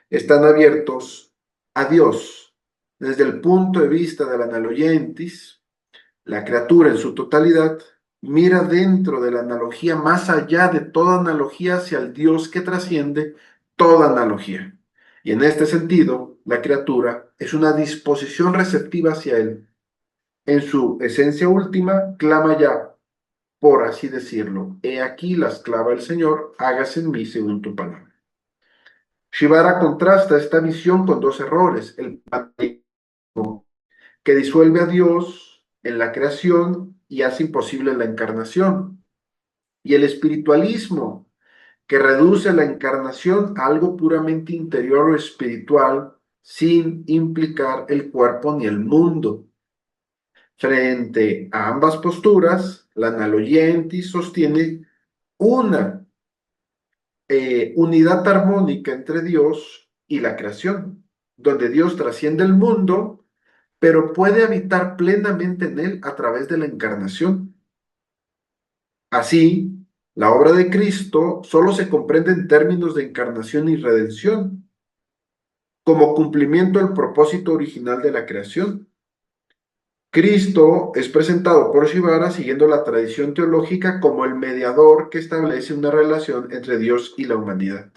C: están abiertos a Dios. Desde el punto de vista de la analogía entis, la criatura en su totalidad mira dentro de la analogía más allá de toda analogía hacia el Dios que trasciende toda analogía. Y en este sentido, la criatura es una disposición receptiva hacia Él. En su esencia última, clama ya, por así decirlo. He aquí la esclava del Señor, hágase en mí según tu palabra. Shivara contrasta esta visión con dos errores: el panteísmo, que disuelve a Dios en la creación y hace imposible la encarnación, y el espiritualismo, que reduce la encarnación a algo puramente interior o espiritual, sin implicar el cuerpo ni el mundo. Frente a ambas posturas, la analogía entis sostiene una unidad armónica entre Dios y la creación, donde Dios trasciende el mundo, pero puede habitar plenamente en él a través de la encarnación. Así, la obra de Cristo solo se comprende en términos de encarnación y redención, como cumplimiento del propósito original de la creación. Cristo es presentado por Shivara siguiendo la tradición teológica como el mediador que establece una relación entre Dios y la humanidad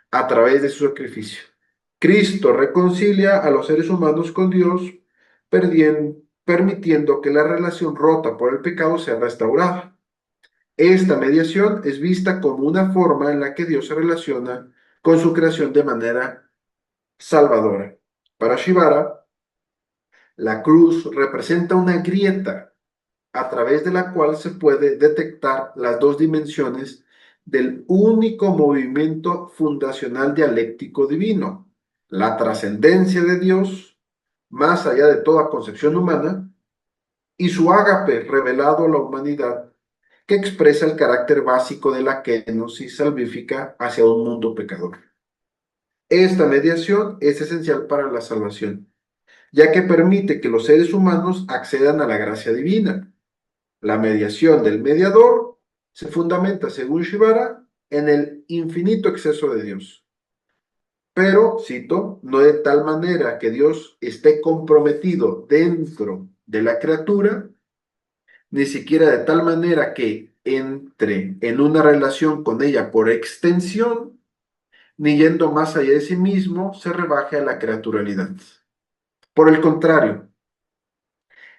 C: a través de su sacrificio. Cristo reconcilia a los seres humanos con Dios, permitiendo que la relación rota por el pecado sea restaurada. Esta mediación es vista como una forma en la que Dios se relaciona con su creación de manera salvadora. Para Shivara, la cruz representa una grieta a través de la cual se puede detectar las dos dimensiones del único movimiento fundacional dialéctico divino: la trascendencia de Dios, más allá de toda concepción humana, y su ágape revelado a la humanidad, que expresa el carácter básico de la kenosis salvífica hacia un mundo pecador. Esta mediación es esencial para la salvación, ya que permite que los seres humanos accedan a la gracia divina. La mediación del mediador se fundamenta, según Shivara, en el infinito exceso de Dios. Pero, cito, no de tal manera que Dios esté comprometido dentro de la criatura, ni siquiera de tal manera que entre en una relación con ella por extensión, ni yendo más allá de sí mismo, se rebaje a la creaturalidad. Por el contrario,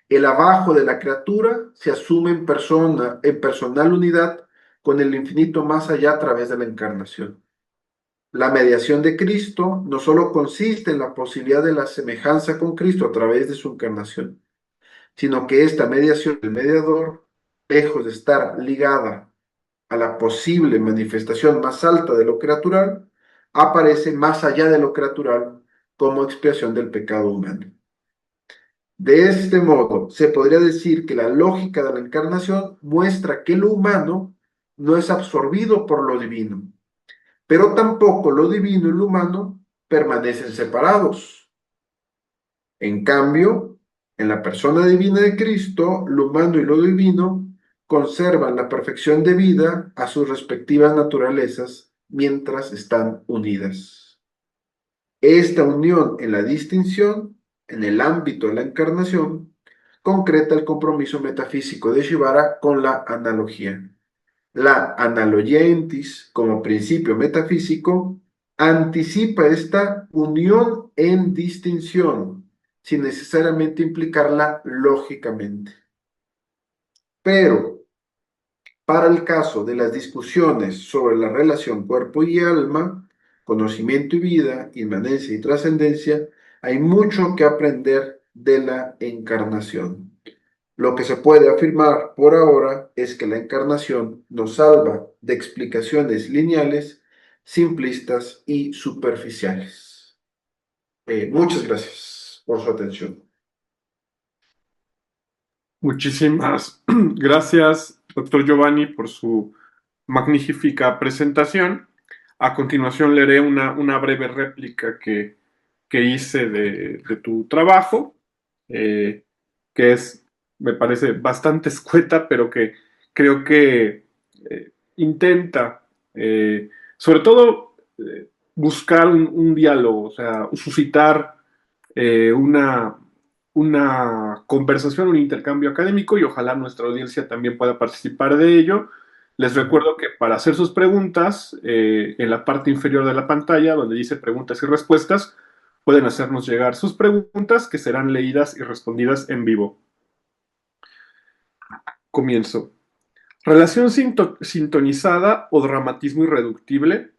C: el abajo de la criatura se asume en persona, en personal unidad con el infinito más allá a través de la encarnación. La mediación de Cristo no solo consiste en la posibilidad de la semejanza con Cristo a través de su encarnación, sino que esta mediación del mediador, lejos de estar ligada a la posible manifestación más alta de lo creatural, aparece más allá de lo creatural como expiación del pecado humano. De este modo, se podría decir que la lógica de la encarnación muestra que lo humano no es absorbido por lo divino, pero tampoco lo divino y lo humano permanecen separados. En cambio, en la persona divina de Cristo, lo humano y lo divino conservan la perfección de vida a sus respectivas naturalezas mientras están unidas. Esta unión en la distinción, en el ámbito de la encarnación, concreta el compromiso metafísico de Shivara con la analogía. La analogía entis, como principio metafísico, anticipa esta unión en distinción, sin necesariamente implicarla lógicamente. Pero, para el caso de las discusiones sobre la relación cuerpo y alma, conocimiento y vida, inmanencia y trascendencia, hay mucho que aprender de la encarnación. Lo que se puede afirmar por ahora es que la encarnación nos salva de explicaciones lineales, simplistas y superficiales. Muchas gracias por su atención.
A: Muchísimas gracias, doctor Giovanni, por su magnífica presentación. A continuación leeré una breve réplica que hice de tu trabajo, que me parece bastante escueta, pero que creo que intenta, sobre todo, buscar un diálogo, o sea, suscitar una conversación, un intercambio académico, y ojalá nuestra audiencia también pueda participar de ello. Les recuerdo que para hacer sus preguntas, en la parte inferior de la pantalla, donde dice preguntas y respuestas, pueden hacernos llegar sus preguntas, que serán leídas y respondidas en vivo. Comienzo. Relación sintonizada o dramatismo irreductible.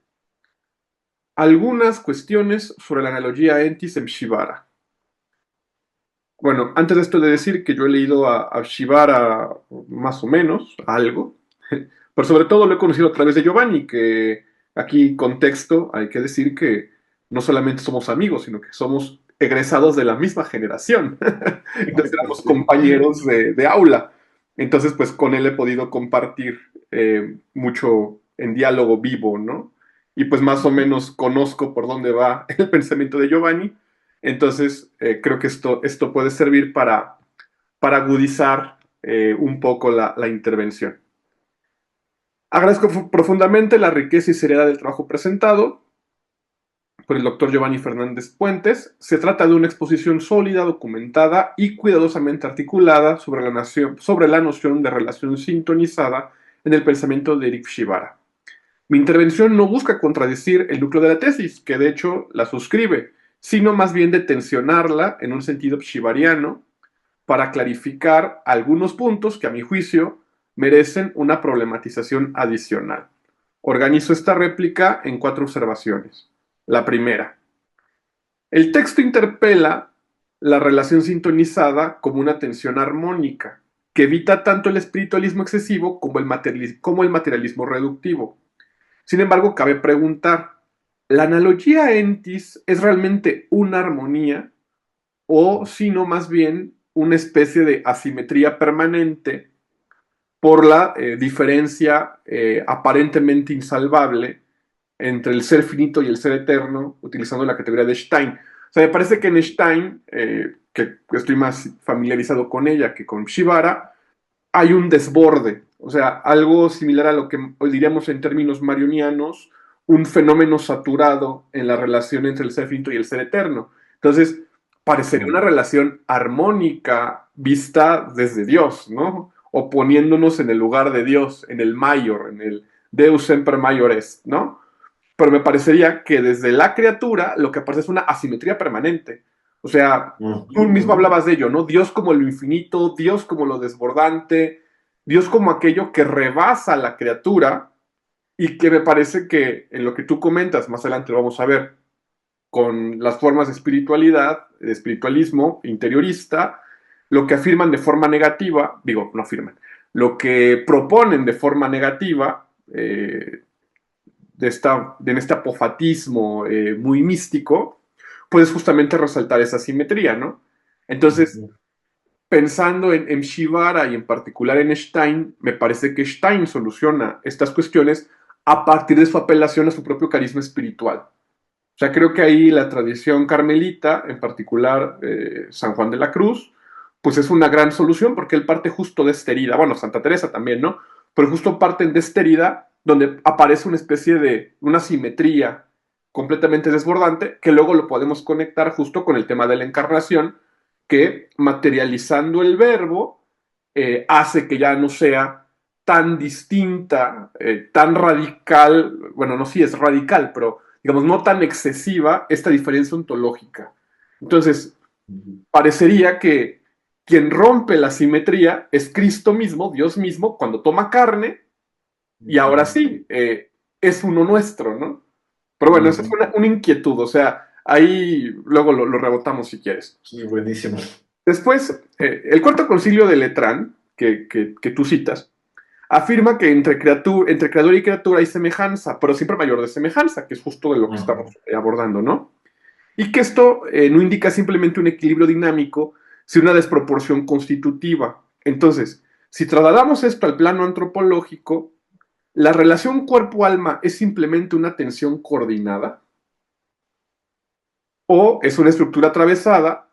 A: Algunas cuestiones sobre la analogía entis en Shibara. Bueno, antes de esto de decir que yo he leído a Shibara más o menos, algo, pero sobre todo lo he conocido a través de Giovanni, que aquí contexto, hay que decir que no solamente somos amigos, sino que somos egresados de la misma generación. Entonces éramos
C: Sí.
A: compañeros de aula. Entonces, pues con él he podido compartir mucho en diálogo vivo, ¿no? Y pues más o menos conozco por dónde va el pensamiento de Giovanni. Entonces, creo que esto puede servir para agudizar un poco la intervención. Agradezco profundamente la riqueza y seriedad del trabajo presentado por el doctor Giovanni Fernández Puentes. Se trata de una exposición sólida, documentada y cuidadosamente articulada sobre la noción de relación sintonizada en el pensamiento de Eric Shibara. Mi intervención no busca contradecir el núcleo de la tesis, que de hecho la suscribe, sino más bien de tensionarla en un sentido shibariano para clarificar algunos puntos que a mi juicio merecen una problematización adicional. Organizo esta réplica en 4 observaciones. La primera, el texto interpela la relación sintonizada como una tensión armónica, que evita tanto el espiritualismo excesivo como el materialismo reductivo. Sin embargo, cabe preguntar, ¿la analogía entis es realmente una armonía o sino más bien una especie de asimetría permanente por la diferencia aparentemente insalvable entre el ser finito y el ser eterno, utilizando la categoría de Stein? O sea, me parece que en Stein, que estoy más familiarizado con ella que con Shibara, hay un desborde, o sea, algo similar a lo que hoy diríamos en términos marionianos, un fenómeno saturado en la relación entre el ser finito y el ser eterno. Entonces, parecería una relación armónica vista desde Dios, ¿no? O poniéndonos en el lugar de Dios, en el mayor, en el Deus semper maior est, ¿no? Pero me parecería que desde la criatura lo que aparece es una asimetría permanente. O sea, tú mismo hablabas de ello, ¿no? Dios como lo infinito, Dios como lo desbordante, Dios como aquello que rebasa a la criatura y que me parece que en lo que tú comentas, más adelante lo vamos a ver, con las formas de espiritualidad, de espiritualismo interiorista, lo que afirman de forma negativa, digo, no afirman, lo que proponen de forma negativa, en este apofatismo muy místico, puedes justamente resaltar esa simetría, ¿no? Entonces, pensando en Shibara y en particular en Stein, me parece que Stein soluciona estas cuestiones a partir de su apelación a su propio carisma espiritual. O sea, creo que ahí la tradición carmelita, en particular San Juan de la Cruz, pues es una gran solución porque él parte justo de esta herida. Bueno, Santa Teresa también, ¿no? Pero justo parten de esta herida donde aparece una especie de una simetría completamente desbordante que luego lo podemos conectar justo con el tema de la encarnación, que materializando el verbo hace que ya no sea tan distinta, tan radical, bueno, no, sí es radical, pero digamos, no tan excesiva esta diferencia ontológica. Entonces, parecería que quien rompe la simetría es Cristo mismo, Dios mismo, cuando toma carne, y ahora sí, es uno nuestro, ¿no? Pero bueno, esa es una inquietud, o sea, ahí luego lo rebotamos si quieres.
C: Sí, buenísimo.
A: Después, el cuarto concilio de Letrán, que tú citas, afirma que entre creador y criatura hay semejanza, pero siempre mayor de semejanza, que es justo de lo que estamos abordando, ¿no? Y que esto no indica simplemente un equilibrio dinámico, sino una desproporción constitutiva. Entonces, si trasladamos esto al plano antropológico, ¿la relación cuerpo-alma es simplemente una tensión coordinada? ¿O es una estructura atravesada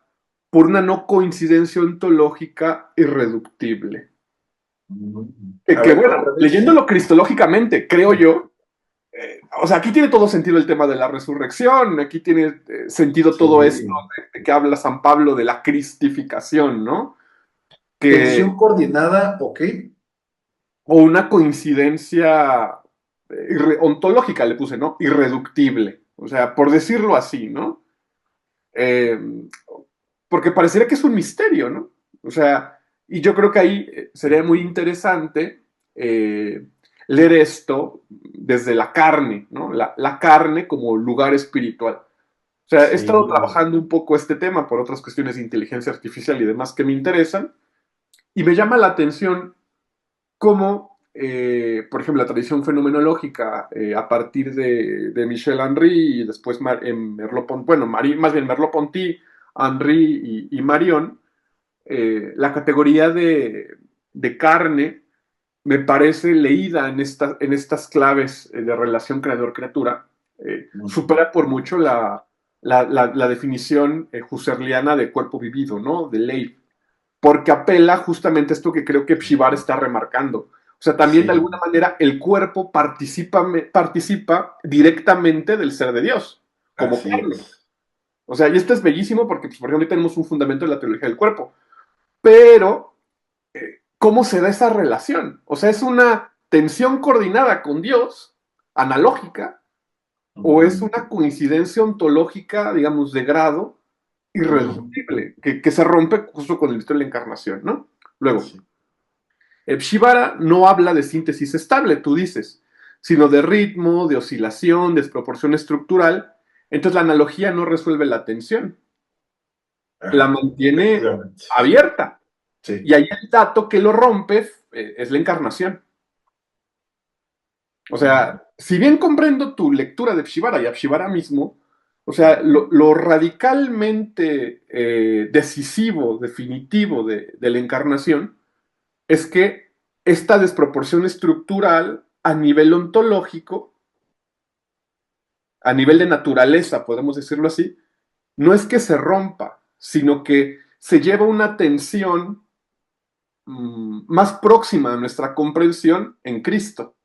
A: por una no coincidencia ontológica irreductible? Que bueno, leyéndolo cristológicamente, creo yo, o sea, aquí tiene todo sentido el tema de la resurrección, aquí tiene sentido todo esto de que habla San Pablo de la cristificación, ¿no?
C: Tensión coordinada, ok.
A: O una coincidencia ontológica, le puse, ¿no? Irreductible, o sea, por decirlo así, ¿no? Eh, porque pareciera que es un misterio, ¿no? O sea, y yo creo que ahí sería muy interesante eh, leer esto desde la carne, ¿no? La carne como lugar espiritual. O sea, he estado
C: Sí,
A: trabajando un poco este tema por otras cuestiones de inteligencia artificial y demás que me interesan, y me llama la atención cómo, por ejemplo, la tradición fenomenológica, a partir de Michel Henry y después Merleau-Ponty, bueno, más bien Merleau-Ponty, Henry y Marion, la categoría de carne me parece leída en estas claves de relación creador-criatura,
C: ujú,
A: supera por mucho la definición husserliana de cuerpo vivido, ¿no? De ley, porque apela justamente a esto que creo que Pshivar está remarcando. O sea, también de
C: sí,
A: alguna manera el cuerpo participa directamente del ser de Dios, como
C: así
A: carne.
C: es.
A: O sea, y esto es bellísimo porque, pues, por ejemplo, hoy tenemos un fundamento de la teología del cuerpo, pero ¿cómo se da esa relación? O sea, ¿es una tensión coordinada con Dios, analógica, o es
C: Ujú,
A: una coincidencia ontológica, digamos, de grado
C: ujú,
A: irreductible, que se rompe justo con el misterio de la encarnación, ¿no? Luego,
C: sí,
A: Shibara no habla de síntesis estable, tú dices, sino de ritmo, de oscilación, desproporción estructural. Entonces la analogía no resuelve la tensión, la
C: ajá,
A: mantiene
C: efectivamente.
A: abierta.
C: Sí,
A: Y ahí el dato que lo rompe es la encarnación. O
C: ujú,
A: sea, si bien comprendo tu lectura de Pshivara y a Pshivara mismo, o
C: sí,
A: sea, lo radicalmente decisivo, definitivo de la encarnación es que esta desproporción estructural a nivel ontológico, a nivel de naturaleza, podemos decirlo así, no es que se rompa, sino que se lleva una tensión más próxima a nuestra comprensión en Cristo.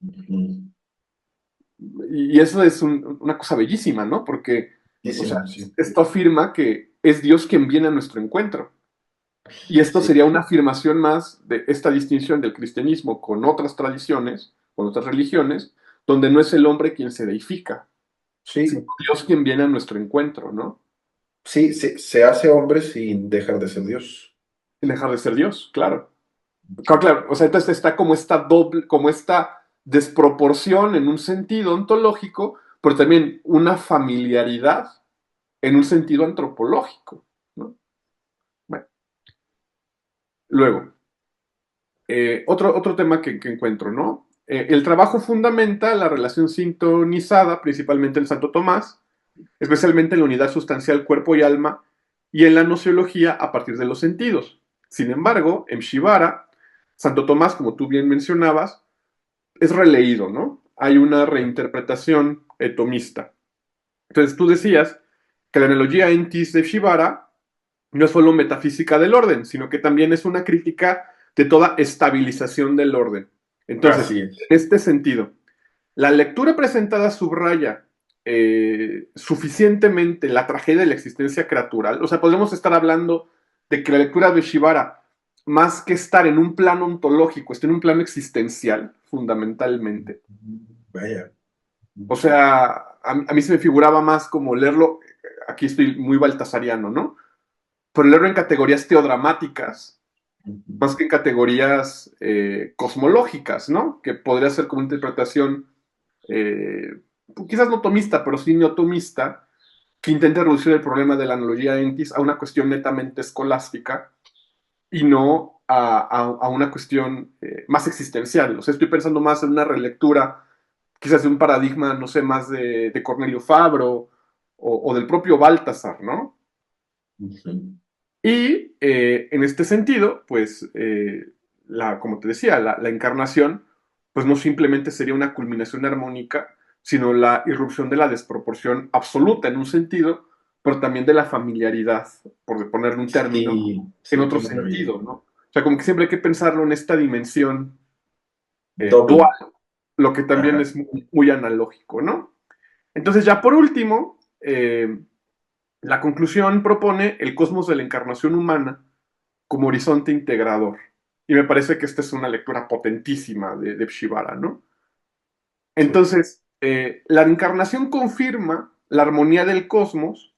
C: ujú,
A: Y eso es una cosa bellísima, ¿no? Porque, o sea,
C: muchísimo, sí,
A: esto afirma que es Dios quien viene a nuestro encuentro. Y esto
C: sí,
A: sería una afirmación más de esta distinción del cristianismo con otras tradiciones, con otras religiones, donde no es el hombre quien se deifica, sino
C: sí,
A: Dios quien viene a nuestro encuentro, ¿no?
C: sí, se hace hombre sin dejar de ser Dios.
A: Sin dejar de ser Dios, claro. Claro,
C: Ujú,
A: claro. O sea, entonces está como esta doble, como esta desproporción en un sentido ontológico, pero también una familiaridad en un sentido antropológico, ¿no? Bueno, luego, otro tema que encuentro, ¿no? El trabajo fundamenta la relación sintonizada, principalmente en Santo Tomás, especialmente en la unidad sustancial cuerpo y alma, y en la nociología a partir de los sentidos. Sin embargo, en Shivara, Santo Tomás, como tú bien mencionabas, es releído, ¿no? Hay una reinterpretación tomista. Entonces tú decías que la analogía entis de Shivara no es solo metafísica del orden, sino que también es una crítica de toda estabilización del orden. Entonces,
C: así es.
A: en este sentido, la lectura presentada subraya suficientemente la tragedia de la existencia creatural. O sea, podemos estar hablando de que la lectura de Shivara, más que estar en un plano ontológico, está en un plano existencial, fundamentalmente.
C: Vaya.
A: O sea, a mí se me figuraba más como leerlo, aquí estoy muy baltasariano, ¿no? Pero leerlo en categorías teodramáticas,
C: Ujú,
A: más que en categorías cosmológicas, ¿no? Que podría ser como una interpretación, eh, quizás no tomista, pero sí neotomista, que intenta reducir el problema de la analogía entis a una cuestión netamente escolástica y no a una cuestión más existencial. O sea, estoy pensando más en una relectura, quizás de un paradigma, no sé, más de Cornelio Fabro o del propio Baltasar, ¿no?
C: ujú.
A: Y en este sentido, pues, como te decía, la encarnación, pues no simplemente sería una culminación armónica, sino la irrupción de la desproporción absoluta en un sentido, pero también de la familiaridad, por ponerle un término,
C: Sí,
A: en
C: sí, qué
A: otro
C: maravilla.
A: sentido, ¿no? O sea, como que siempre hay que pensarlo en esta dimensión dual,
C: Doble.
A: lo que también
C: Ajá.
A: es muy analógico, ¿no? Entonces, ya por último, la conclusión propone el cosmos de la encarnación humana como horizonte integrador. Y me parece que esta es una lectura potentísima de Shibara, ¿no?
C: Sí.
A: Entonces, la encarnación confirma la armonía del cosmos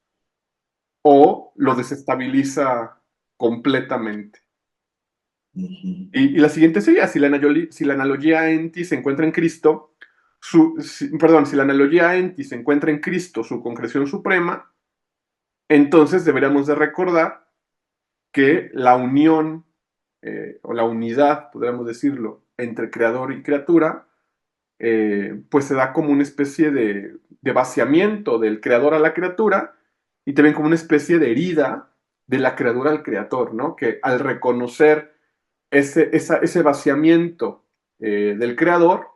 A: o lo desestabiliza completamente.
C: Ujú.
A: Y la siguiente sería, si la analogía enti se encuentra en Cristo, perdón, si la analogía enti se encuentra en Cristo, su concreción suprema, entonces deberíamos de recordar que la unión o la unidad, podríamos decirlo, entre creador y criatura, pues se da como una especie de vaciamiento del creador a la criatura y también como una especie de herida de la criatura al creador, ¿no? Que al reconocer ese vaciamiento del creador,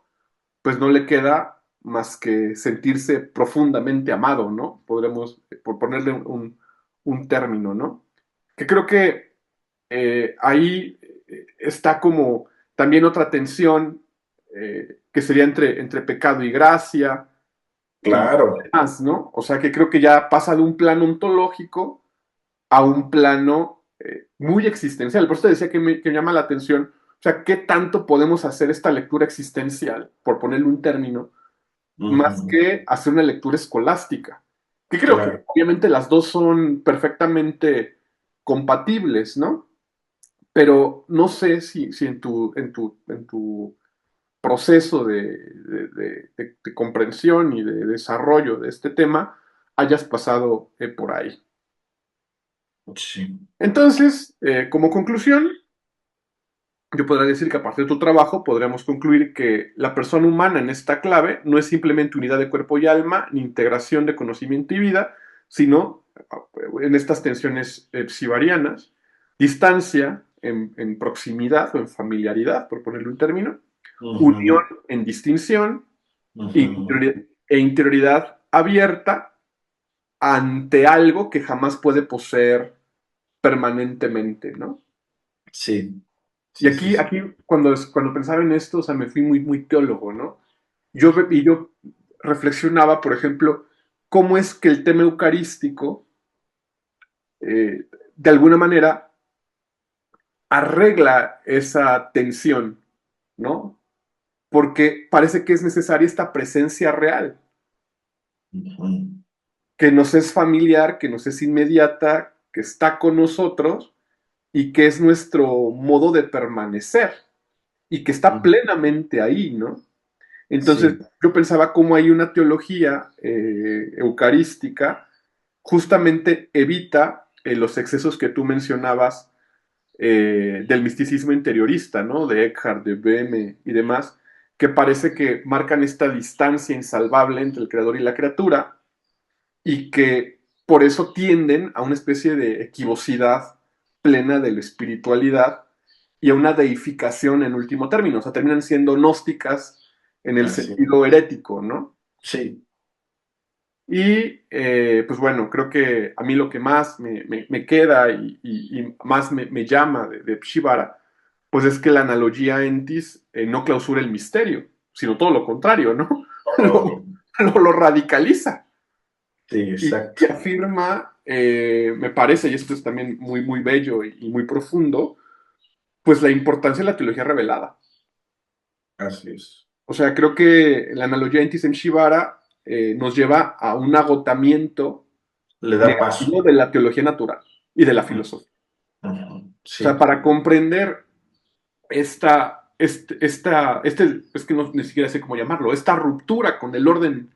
A: pues no le queda más que sentirse profundamente amado, ¿no? Podremos, por ponerle un término, ¿no? Que creo que ahí está como también otra tensión que sería entre pecado y gracia y
C: Claro.
A: demás, ¿no? O sea que creo que ya pasa de un plano ontológico a un plano muy existencial. Por eso te decía que llama la atención, o sea, ¿qué tanto podemos hacer esta lectura existencial, por ponerle un término, más
C: Ujú.
A: que hacer una lectura escolástica? Que creo que
C: Claro.
A: obviamente las dos son perfectamente compatibles, ¿no? Pero no sé si en tu proceso de comprensión y de desarrollo de este tema hayas pasado por ahí.
C: Sí.
A: Entonces, como conclusión, yo podría decir que a partir de tu trabajo podríamos concluir que la persona humana en esta clave no es simplemente unidad de cuerpo y alma, ni integración de conocimiento y vida, sino en estas tensiones psivarianas, distancia en proximidad o en familiaridad, por ponerle un término, unión
C: Ujú.
A: en distinción
C: Ujú.
A: e interioridad abierta ante algo que jamás puede poseer permanentemente, ¿no?
C: Sí,
A: Y
C: sí, sí, sí.
A: aquí cuando pensaba en esto, o sea, me fui muy teólogo, ¿no? Y yo reflexionaba, por ejemplo, cómo es que el tema eucarístico, de alguna manera, arregla esa tensión, ¿no? Porque parece que es necesaria esta presencia real,
C: Ujú.
A: que nos es familiar, que nos es inmediata, que está con nosotros y que es nuestro modo de permanecer y que está
C: Ujú.
A: plenamente ahí, ¿no? Entonces,
C: Sí,
A: yo pensaba cómo hay una teología eucarística justamente evita los excesos que tú mencionabas del misticismo interiorista, ¿no? De Eckhart, de Böhme y demás, que parece que marcan esta distancia insalvable entre el creador y la criatura y que por eso tienden a una especie de equivocidad plena de la espiritualidad y a una deificación en último término. O sea, terminan siendo gnósticas en el
C: así.
A: sentido herético, ¿no?
C: Sí,
A: Y pues bueno, creo que a mí lo que más me queda y más me llama de Shibara, pues es que la analogía entis no clausura el misterio, sino todo lo contrario, ¿no?
C: obvio.
A: Lo radicaliza.
C: Sí,
A: Y
C: exacto.
A: afirma, me parece, y esto es también muy bello y muy profundo, pues la importancia de la teología revelada.
C: Así es.
A: O sea, creo que la analogía Entis en Shibara nos lleva a un agotamiento
C: Le da paso.
A: negativo de la teología natural y de la
C: Ujú.
A: filosofía.
C: Ujú.
A: O sea,
C: Sí,
A: para comprender es que no, ni siquiera sé cómo llamarlo, esta ruptura con el orden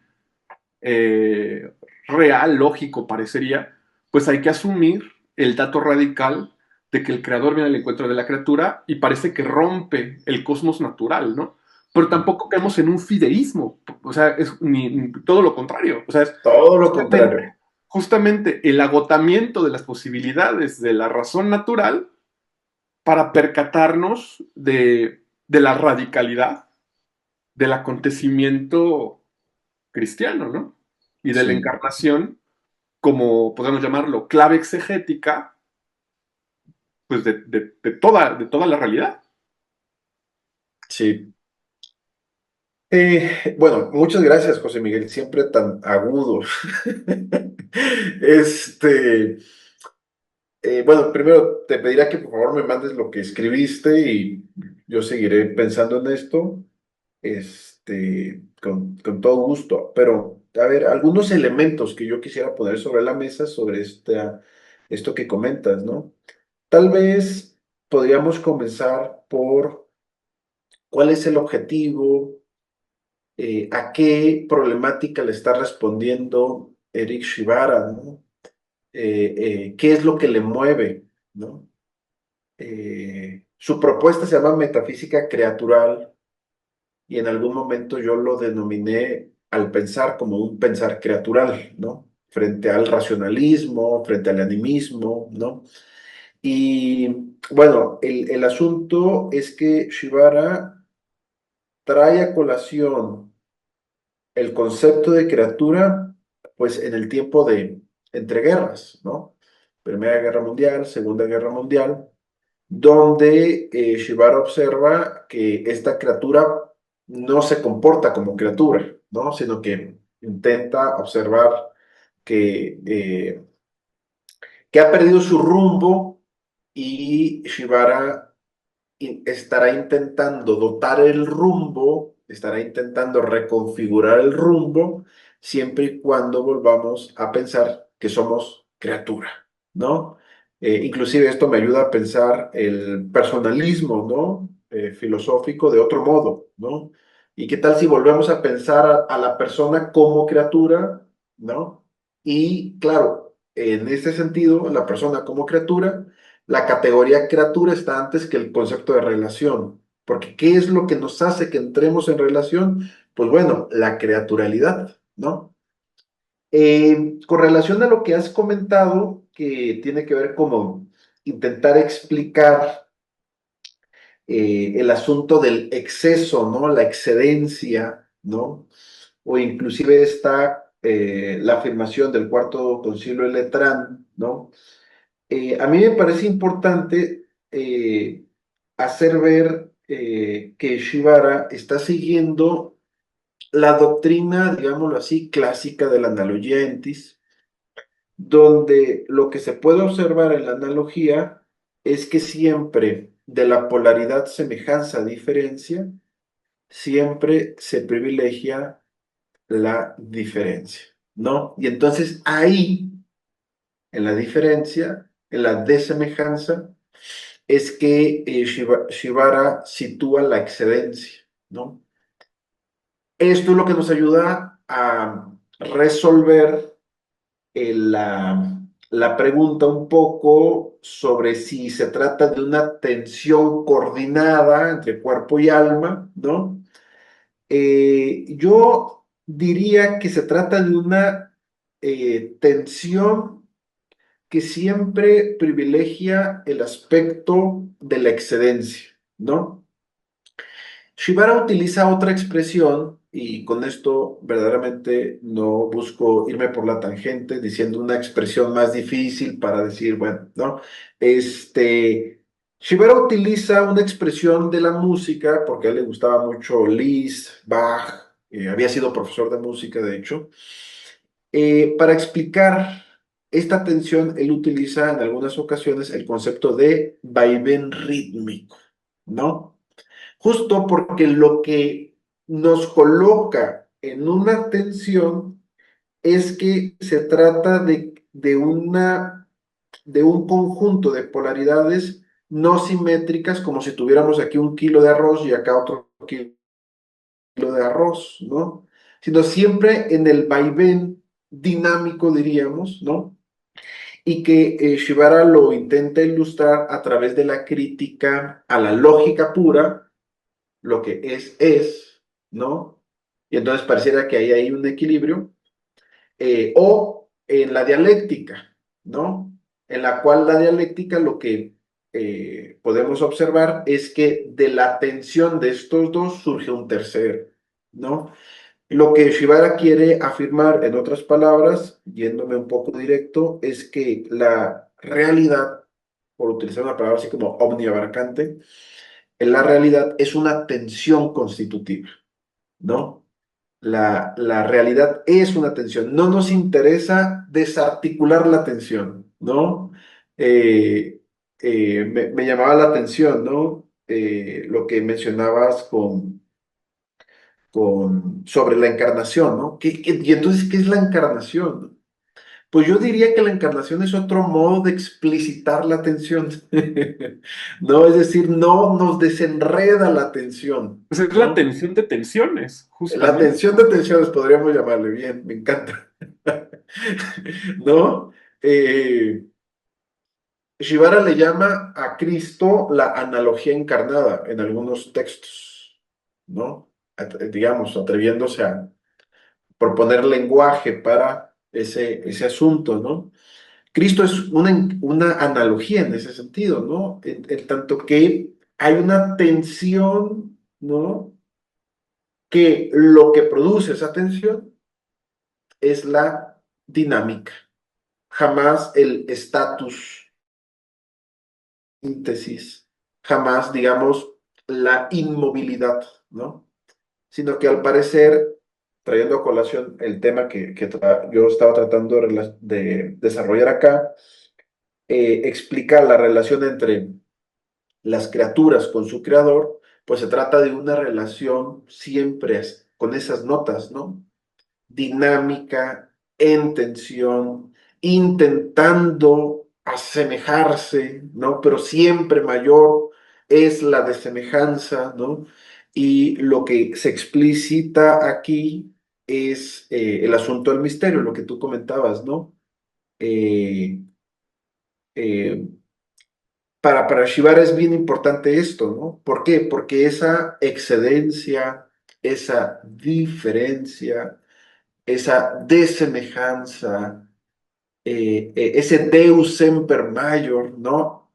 A: eh, real, lógico, parecería, pues hay que asumir el dato radical de que el creador viene al encuentro de la criatura y parece que rompe el cosmos natural, ¿no? Pero tampoco caemos en un fideísmo, o sea, es ni todo lo contrario, o sea, es
C: todo lo
A: justamente,
C: contrario.
A: justamente el agotamiento de las posibilidades de la razón natural para percatarnos de la radicalidad del acontecimiento cristiano, ¿no? Y de la
C: Sí,
A: encarnación como podemos llamarlo, clave exegética, pues de toda la realidad.
C: sí. Bueno, muchas gracias, José Miguel, siempre tan agudo. Este, bueno, primero te pediría que por favor me mandes lo que escribiste y yo seguiré pensando en esto, con todo gusto. Pero, a ver, algunos elementos que yo quisiera poner sobre la mesa sobre esto que comentas, ¿no? Tal vez. podríamos comenzar por cuál es el objetivo, a qué problemática le está respondiendo Eric Shibara, ¿no? ¿Qué es lo que le mueve, ¿no? Su propuesta se llama metafísica creatural y en algún momento yo lo denominé al pensar como un pensar creatural, ¿no? Frente al racionalismo, frente al animismo, ¿no? Y bueno, el asunto es que Shibara trae a colación el concepto de criatura, pues en el tiempo de entreguerras, ¿no? Primera Guerra Mundial, Segunda Guerra Mundial, donde Shibara observa que esta criatura no se comporta como criatura, ¿no? Sino que intenta observar que, eh, que ha perdido su rumbo y Shibara estará intentando dotar el rumbo, estará intentando reconfigurar el rumbo, siempre y cuando volvamos a pensar que somos criatura, ¿no? Inclusive esto me ayuda a pensar el personalismo, ¿no? Filosófico de otro modo, ¿no? ¿Y qué tal si volvemos a pensar a la persona como criatura, ¿no? Y claro, en este sentido, la persona como criatura, la categoría criatura está antes que el concepto de relación, porque ¿qué es lo que nos hace que entremos en relación? Pues bueno, la creaturalidad, ¿no? Con relación a lo que has comentado, que tiene que ver como intentar explicar el asunto del exceso, ¿no? La excedencia, ¿no? O inclusive está la afirmación del Cuarto Concilio de Letrán, ¿no? A mí me parece importante hacer ver que Shibara está siguiendo la doctrina, digámoslo así, clásica de la analogía entis, donde lo que se puede observar en la analogía es que siempre de la polaridad semejanza-diferencia, siempre se privilegia la diferencia, ¿no? Y entonces ahí, en la diferencia, en la desemejanza, es que Shibara sitúa la excedencia, ¿no? Esto es lo que nos ayuda a resolver la pregunta un poco sobre si se trata de una tensión coordinada entre cuerpo y alma, ¿no? Yo diría que se trata de una tensión que siempre privilegia el aspecto de la excedencia, ¿no? Shibara utiliza otra expresión y con esto verdaderamente no busco irme por la tangente diciendo una expresión más difícil para decir, bueno, ¿no? Shibara utiliza una expresión de la música porque a él le gustaba mucho Liszt, Bach, había sido profesor de música, de hecho, para explicar esta tensión, él utiliza en algunas ocasiones el concepto de vaivén rítmico, ¿no? Justo porque lo que nos coloca en una tensión es que se trata de un conjunto de polaridades no simétricas, como si tuviéramos aquí un kilo de arroz y acá otro kilo de arroz, ¿no? Sino siempre en el vaivén dinámico, diríamos, ¿no? Y que Shibara lo intenta ilustrar a través de la crítica a la lógica pura, lo que es, ¿no? Y entonces pareciera que ahí hay un equilibrio, o en la dialéctica, ¿no? En la cual la dialéctica lo que podemos observar es que de la tensión de estos dos surge un tercero, ¿no? Lo que Shibara quiere afirmar, en otras palabras, yéndome un poco directo, es que la realidad, por utilizar una palabra así como omniabarcante, en la realidad es una tensión constitutiva, ¿no? La realidad es una tensión. No nos interesa desarticular la tensión, ¿no? Eh, me llamaba la atención, ¿no? Lo que mencionabas sobre la encarnación, ¿no? Y entonces, ¿qué es la encarnación? Pues yo diría que la encarnación es otro modo de explicitar la atención. No, es decir, no nos desenreda la atención,
A: Pues es la
C: ¿no?
A: tensión de tensiones,
C: La
A: justamente.
C: tensión de tensiones podríamos llamarle bien, me encanta. ¿No? Eh, Shibara le llama a Cristo la analogía encarnada en algunos textos, ¿no? Digamos, atreviéndose a proponer lenguaje para ese asunto, ¿no? Cristo es una analogía en ese sentido, ¿no? En tanto que hay una tensión, ¿no? Que lo que produce esa tensión es la dinámica, jamás el estatus, síntesis, jamás, digamos, la inmovilidad, ¿no? Sino que al parecer, trayendo a colación el tema que yo estaba tratando de desarrollar acá, explica la relación entre las criaturas con su creador, pues se trata de una relación siempre con esas notas, ¿no? Dinámica, en tensión, intentando asemejarse, ¿no? Pero siempre mayor es la desemejanza, ¿no? Y lo que se explicita aquí es el asunto del misterio, lo que tú comentabas, ¿no? Eh, eh, para Shibara es bien importante esto, ¿no? ¿Por qué? Porque esa excedencia, esa diferencia, esa desemejanza, ese Deus semper mayor, ¿no?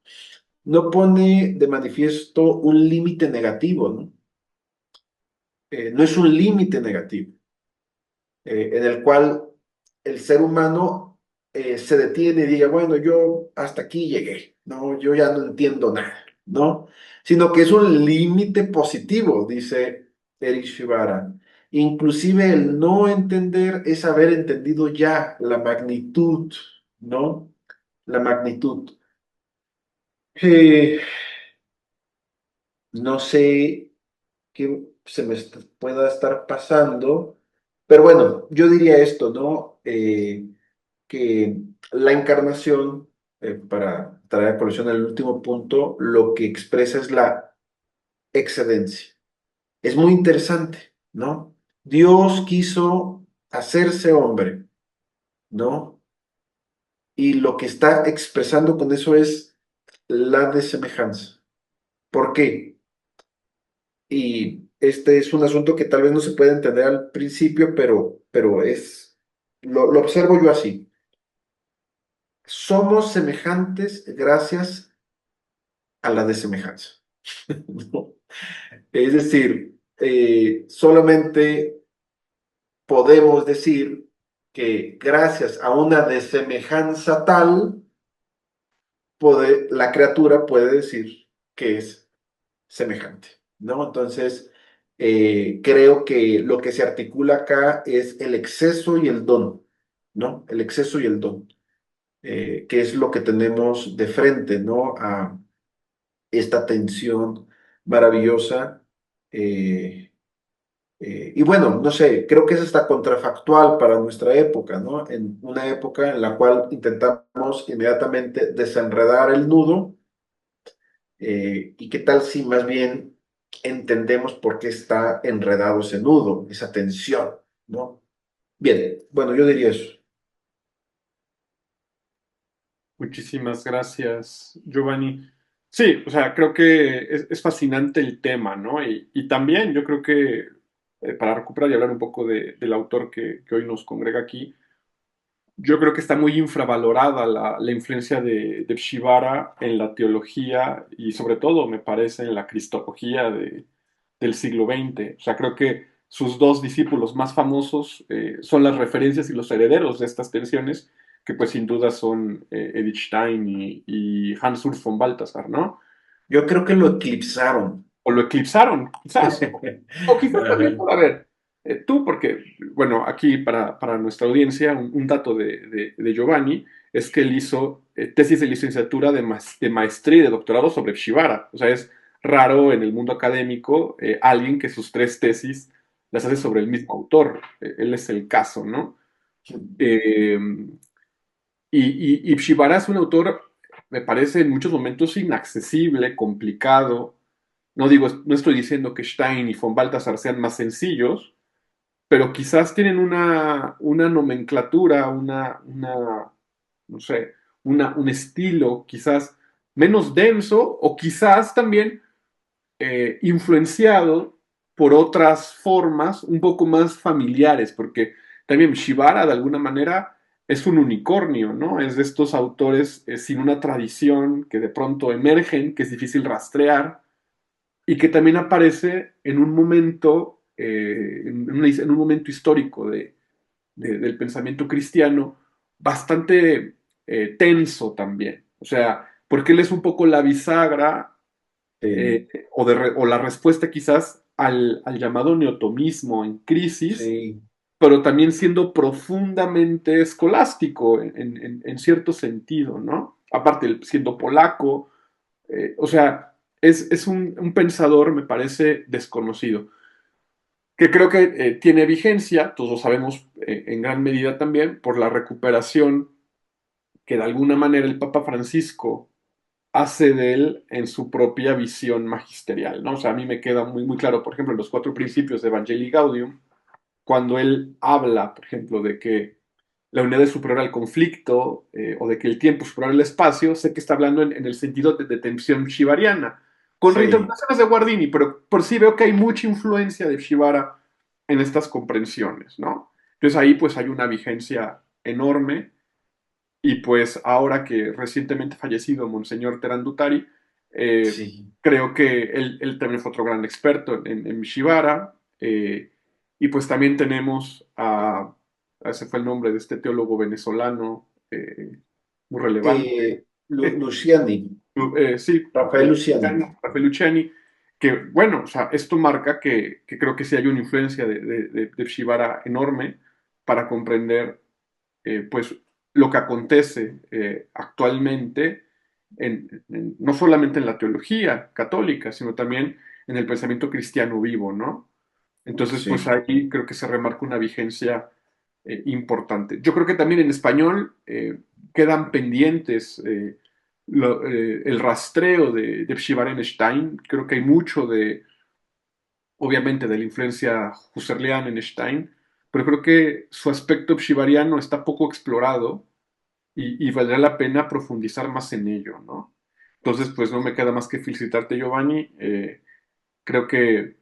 C: No pone de manifiesto un límite negativo, ¿no? No es un límite negativo, en el cual el ser humano se detiene y diga, bueno, yo hasta aquí llegué, ¿no? Yo ya no entiendo nada, ¿no? Sino que es un límite positivo, dice Eric Shibara. Inclusive el no entender es haber entendido ya la magnitud, ¿no? La magnitud. Eh, no sé qué se me pueda estar pasando, pero bueno, yo diría esto, ¿no? Que la encarnación, para traer a colación el último punto, lo que expresa es la excedencia. Es muy interesante, ¿no? Dios quiso hacerse hombre, ¿no? Y lo que está expresando con eso es la desemejanza. ¿Por qué? Y este es un asunto que tal vez no se puede entender al principio, pero lo observo yo así. Somos semejantes gracias a la desemejanza, ¿no? Es decir, solamente podemos decir que gracias a una desemejanza tal, la criatura puede decir que es semejante, ¿no? Entonces, creo que lo que se articula acá es el exceso y el don, ¿no? El exceso y el don, que es lo que tenemos de frente, ¿no? A esta tensión maravillosa. eh, y bueno, no sé, creo que es hasta contrafactual para nuestra época, ¿no? En una época en la cual intentamos inmediatamente desenredar el nudo, y qué tal si más bien entendemos por qué está enredado ese nudo, esa tensión, ¿no? Bien, bueno, yo diría eso.
A: Muchísimas gracias, Giovanni. Sí, o sea, creo que es fascinante el tema, ¿no? Y también yo creo que, para recuperar y hablar un poco del autor que hoy nos congrega aquí, yo creo que está muy infravalorada la influencia de Shibara en la teología y sobre todo, me parece, en la cristología del siglo XX. O sea, creo que sus dos discípulos más famosos son las referencias y los herederos de estas tensiones, que pues sin duda son Edith Stein y Hans Urs von Balthasar, ¿no?
C: Yo creo que lo eclipsaron.
A: O lo eclipsaron, quizás, o quizás también
C: Ajá.
A: por haber, tú, porque, bueno, aquí para nuestra audiencia, un dato de Giovanni es que él hizo tesis de licenciatura de maestría y de doctorado sobre Shibara. O sea, es raro en el mundo académico alguien que sus tres tesis las hace sobre el mismo autor. Él es el caso, ¿no? Eh, Y Shibara es un autor, me parece, en muchos momentos inaccesible, complicado. No digo, no estoy diciendo que Stein y von Balthasar sean más sencillos, pero quizás tienen una nomenclatura, no sé, un estilo quizás menos denso o quizás también influenciado por otras formas un poco más familiares, porque también Shibara de alguna manera es un unicornio, ¿no? Es de estos autores sin una tradición que de pronto emergen, que es difícil rastrear y que también aparece en un momento, en un momento histórico del pensamiento cristiano bastante tenso también. O sea, porque él es un poco la bisagra
C: Sí,
A: o la respuesta quizás al llamado neotomismo en crisis,
C: sí,
A: pero también siendo profundamente escolástico en cierto sentido, ¿no? Aparte, siendo polaco, o sea, es un pensador, me parece, desconocido, que creo que tiene vigencia, todos lo sabemos en gran medida también, por la recuperación que de alguna manera el Papa Francisco hace de él en su propia visión magisterial, ¿no? O sea, a mí me queda muy, muy claro, por ejemplo, en los cuatro principios de Evangelii Gaudium, cuando él habla, por ejemplo, de que la unidad es superior al conflicto o de que el tiempo es superior al espacio, sé que está hablando en el sentido de tensión shibariana, con
C: sí,
A: reinterpretaciones de Guardini, pero por sí veo que hay mucha influencia de Shibara en estas comprensiones, ¿no? Entonces ahí pues hay una vigencia enorme y pues ahora que recientemente fallecido Monseñor Terán Dutari, eh,
C: sí.
A: creo que él también fue otro gran experto en Shibara. Y pues también tenemos ese fue el nombre de este teólogo venezolano muy relevante.
C: Luciani,
A: Sí,
C: Rafael Luciani.
A: Rafael Luciani, que bueno, o sea, esto marca que creo que sí hay una influencia de Shibara enorme para comprender pues lo que acontece actualmente, no solamente en la teología católica, sino también en el pensamiento cristiano vivo, ¿no? Entonces, pues
C: Sí,
A: ahí creo que se remarca una vigencia importante. Yo creo que también en español quedan pendientes el rastreo de Stein. Creo que hay mucho obviamente, de la influencia husserliana en Stein, pero creo que su aspecto shibariano está poco explorado y valdrá la pena profundizar más en ello, ¿no? Entonces, pues no me queda más que felicitarte, Giovanni. Creo que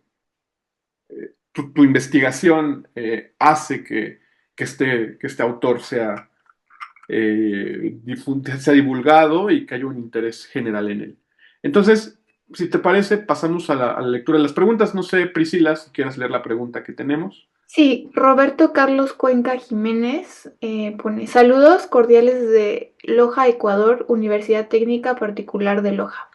A: tu investigación hace que este autor sea divulgado y que haya un interés general en él. Entonces, si te parece, pasamos a la lectura de las preguntas. No sé, Priscila, si quieres leer la pregunta que tenemos.
B: Sí, Roberto Carlos Cuenca Jiménez pone saludos cordiales desde Loja, Ecuador, Universidad Técnica Particular de Loja.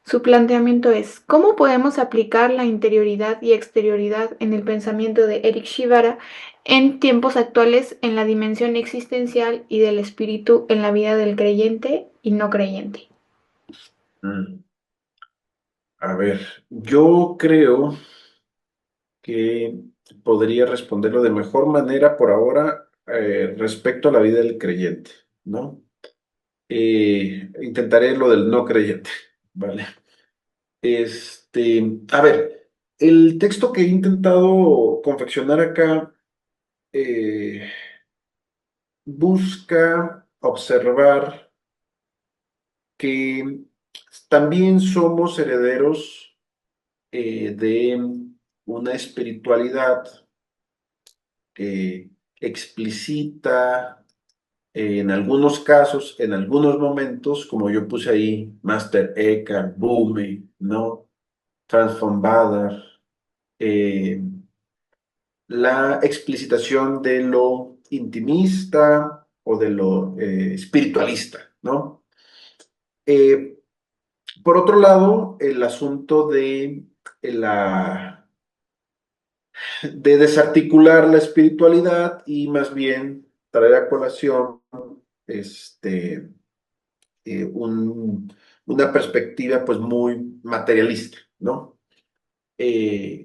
B: Su planteamiento es, ¿cómo podemos aplicar la interioridad y exterioridad en el pensamiento de Eric Shivara en tiempos actuales en la dimensión existencial y del espíritu en la vida del creyente y no creyente?
C: Mm. A ver, yo creo que podría responderlo de mejor manera por ahora respecto a la vida del creyente, ¿no? Intentaré lo del no creyente, ¿vale? A ver, el texto que he intentado confeccionar acá busca observar que también somos herederos de una espiritualidad explícita en algunos casos, en algunos momentos, como yo puse ahí, Master Eckhart, Bume, ¿no? Transform Badar, eh, la explicitación de lo intimista o de lo espiritualista, ¿no? Eh, por otro lado, el asunto de desarticular la espiritualidad y más bien traer a colación este, una perspectiva pues muy materialista, ¿no?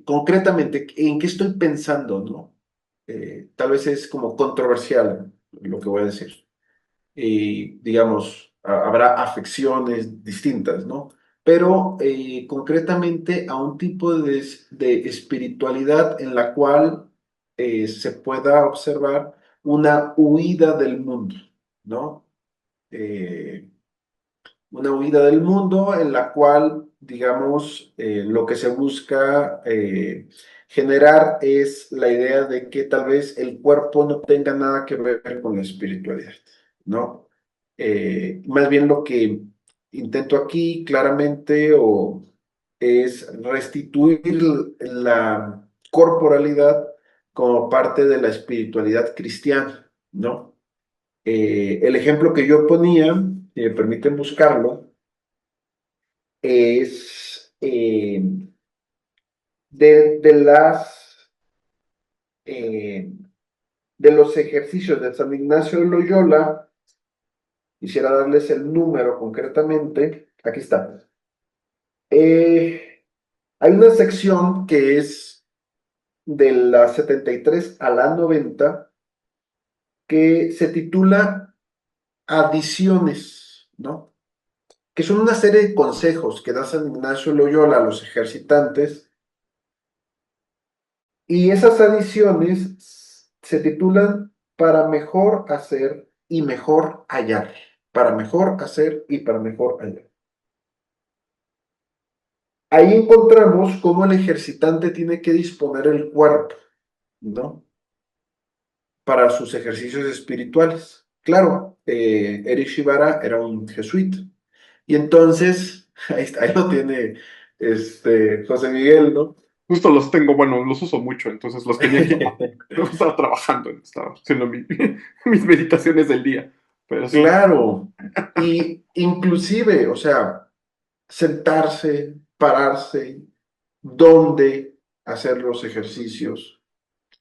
C: Concretamente, ¿en qué estoy pensando, no? Tal vez es como controversial lo que voy a decir. digamos, habrá afecciones distintas, ¿no? Pero concretamente a un tipo de espiritualidad en la cual se pueda observar una huida del mundo, ¿no? Eh, una huida del mundo en la cual, digamos, lo que se busca generar es la idea de que tal vez el cuerpo no tenga nada que ver con la espiritualidad, ¿no? Más bien lo que intento aquí claramente es restituir la corporalidad como parte de la espiritualidad cristiana, ¿no? El ejemplo que yo ponía, si me permiten buscarlo, es de eh, de los ejercicios de San Ignacio de Loyola. Quisiera darles el número concretamente. Aquí está. Hay una sección que es de la 73 a la 90 que se titula Adiciones, ¿no? Que son una serie de consejos que da San Ignacio de Loyola a los ejercitantes, y esas adiciones se titulan Para mejor hacer y mejor hallar. Para mejor hacer y para mejor hallar. Ahí encontramos cómo el ejercitante tiene que disponer el cuerpo, ¿no? Para sus ejercicios espirituales. Claro, Eric Shibara era un jesuita. Y entonces, ahí, está, ahí lo tiene José Miguel, ¿no?
A: Justo los tengo, bueno, los uso mucho, entonces los tenía aquí. Estaba trabajando, estaba haciendo mis meditaciones del día, pero sí.
C: Claro, y inclusive, o sea, sentarse, pararse, dónde hacer los ejercicios,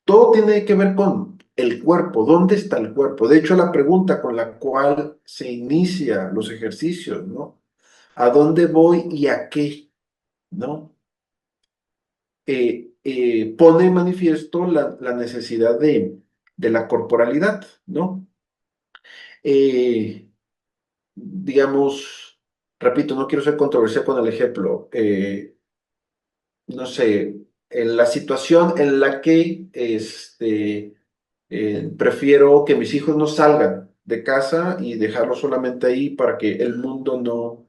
C: todo tiene que ver con el cuerpo, dónde está el cuerpo. De hecho, la pregunta con la cual se inicia los ejercicios, ¿no? ¿A dónde voy y a qué? ¿No? Pone en manifiesto la necesidad de la corporalidad, ¿no? Eh, digamos, repito, no quiero ser controversial con el ejemplo, no sé, en la situación en la que prefiero que mis hijos no salgan de casa y dejarlos solamente ahí para que el mundo no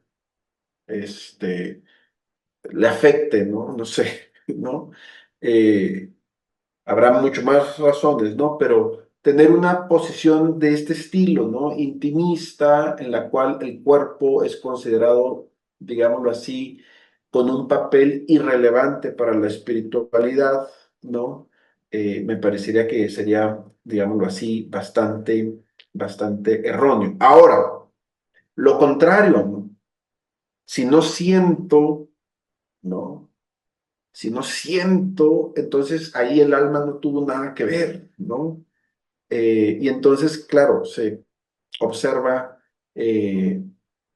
C: le afecte, ¿no? No sé, ¿no? Eh, Habrá mucho más razones, ¿no? Pero tener una posición de este estilo, ¿no? Intimista, en la cual el cuerpo es considerado, digámoslo así, con un papel irrelevante para la espiritualidad, ¿no? Me parecería que sería, digámoslo así, bastante erróneo. Ahora, lo contrario, ¿no? Si no siento, ¿no? Si no siento, entonces ahí el alma no tuvo nada que ver, ¿no? Y entonces, claro, se observa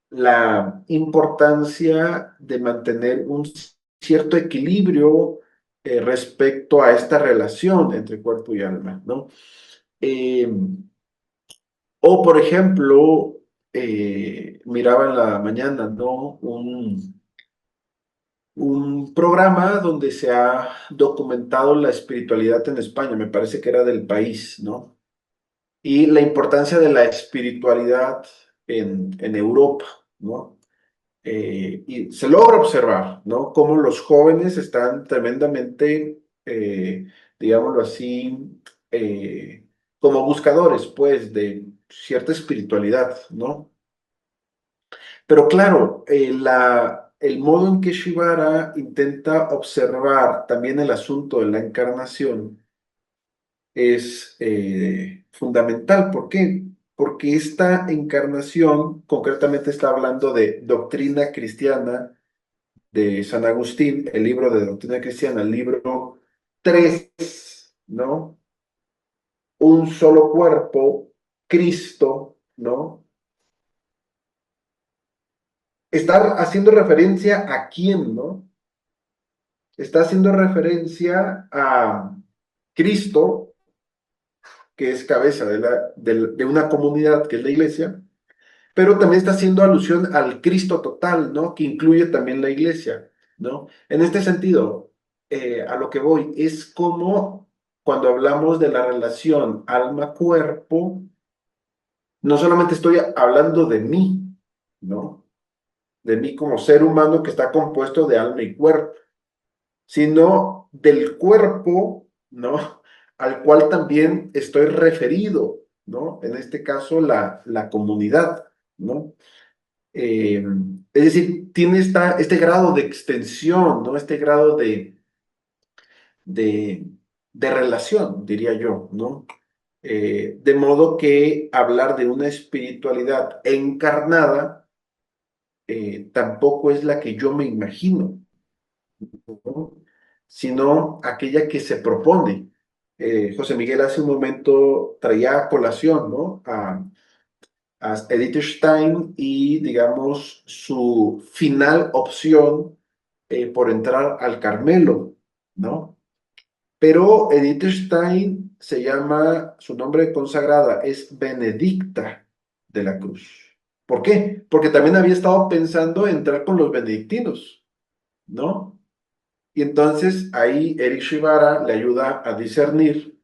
C: la importancia de mantener un cierto equilibrio respecto a esta relación entre cuerpo y alma, ¿no? Eh, o, por ejemplo, miraba en la mañana, ¿no? Un programa donde se ha documentado la espiritualidad en España, me parece que era del País, ¿no? Y la importancia de la espiritualidad en Europa, ¿no? Y se logra observar, ¿no? Cómo los jóvenes están tremendamente, digámoslo así, eh, como buscadores, pues, de cierta espiritualidad, ¿no? Pero claro, el modo en que Shibara intenta observar también el asunto de la encarnación es fundamental. ¿Por qué? Porque esta encarnación concretamente está hablando de doctrina cristiana de San Agustín, el libro de doctrina cristiana, el libro 3, ¿no? Un solo cuerpo, Cristo, ¿no? Está haciendo referencia a quién, ¿no? Está haciendo referencia a Cristo, que es cabeza de una comunidad, que es la iglesia, pero también está haciendo alusión al Cristo total, ¿no? Que incluye también la iglesia, ¿no? En este sentido, a lo que voy, es como cuando hablamos de la relación alma-cuerpo, no solamente estoy hablando de mí, ¿no? De mí como ser humano que está compuesto de alma y cuerpo, sino del cuerpo, ¿no? Al cual también estoy referido, ¿no? En este caso, la comunidad, ¿no? Eh, es decir, tiene este grado de extensión, ¿no? Este grado de, de relación, diría yo, ¿no? De modo que hablar de una espiritualidad encarnada tampoco es la que yo me imagino, ¿no? Sino aquella que se propone. José Miguel hace un momento traía a colación, ¿no? A Edith Stein y, digamos, su final opción por entrar al Carmelo, ¿no? Pero Edith Stein se llama, su nombre consagrada es Benedicta de la Cruz. ¿Por qué? Porque también había estado pensando en entrar con los benedictinos, ¿no? Y entonces ahí Eric Shibara le ayuda a discernir.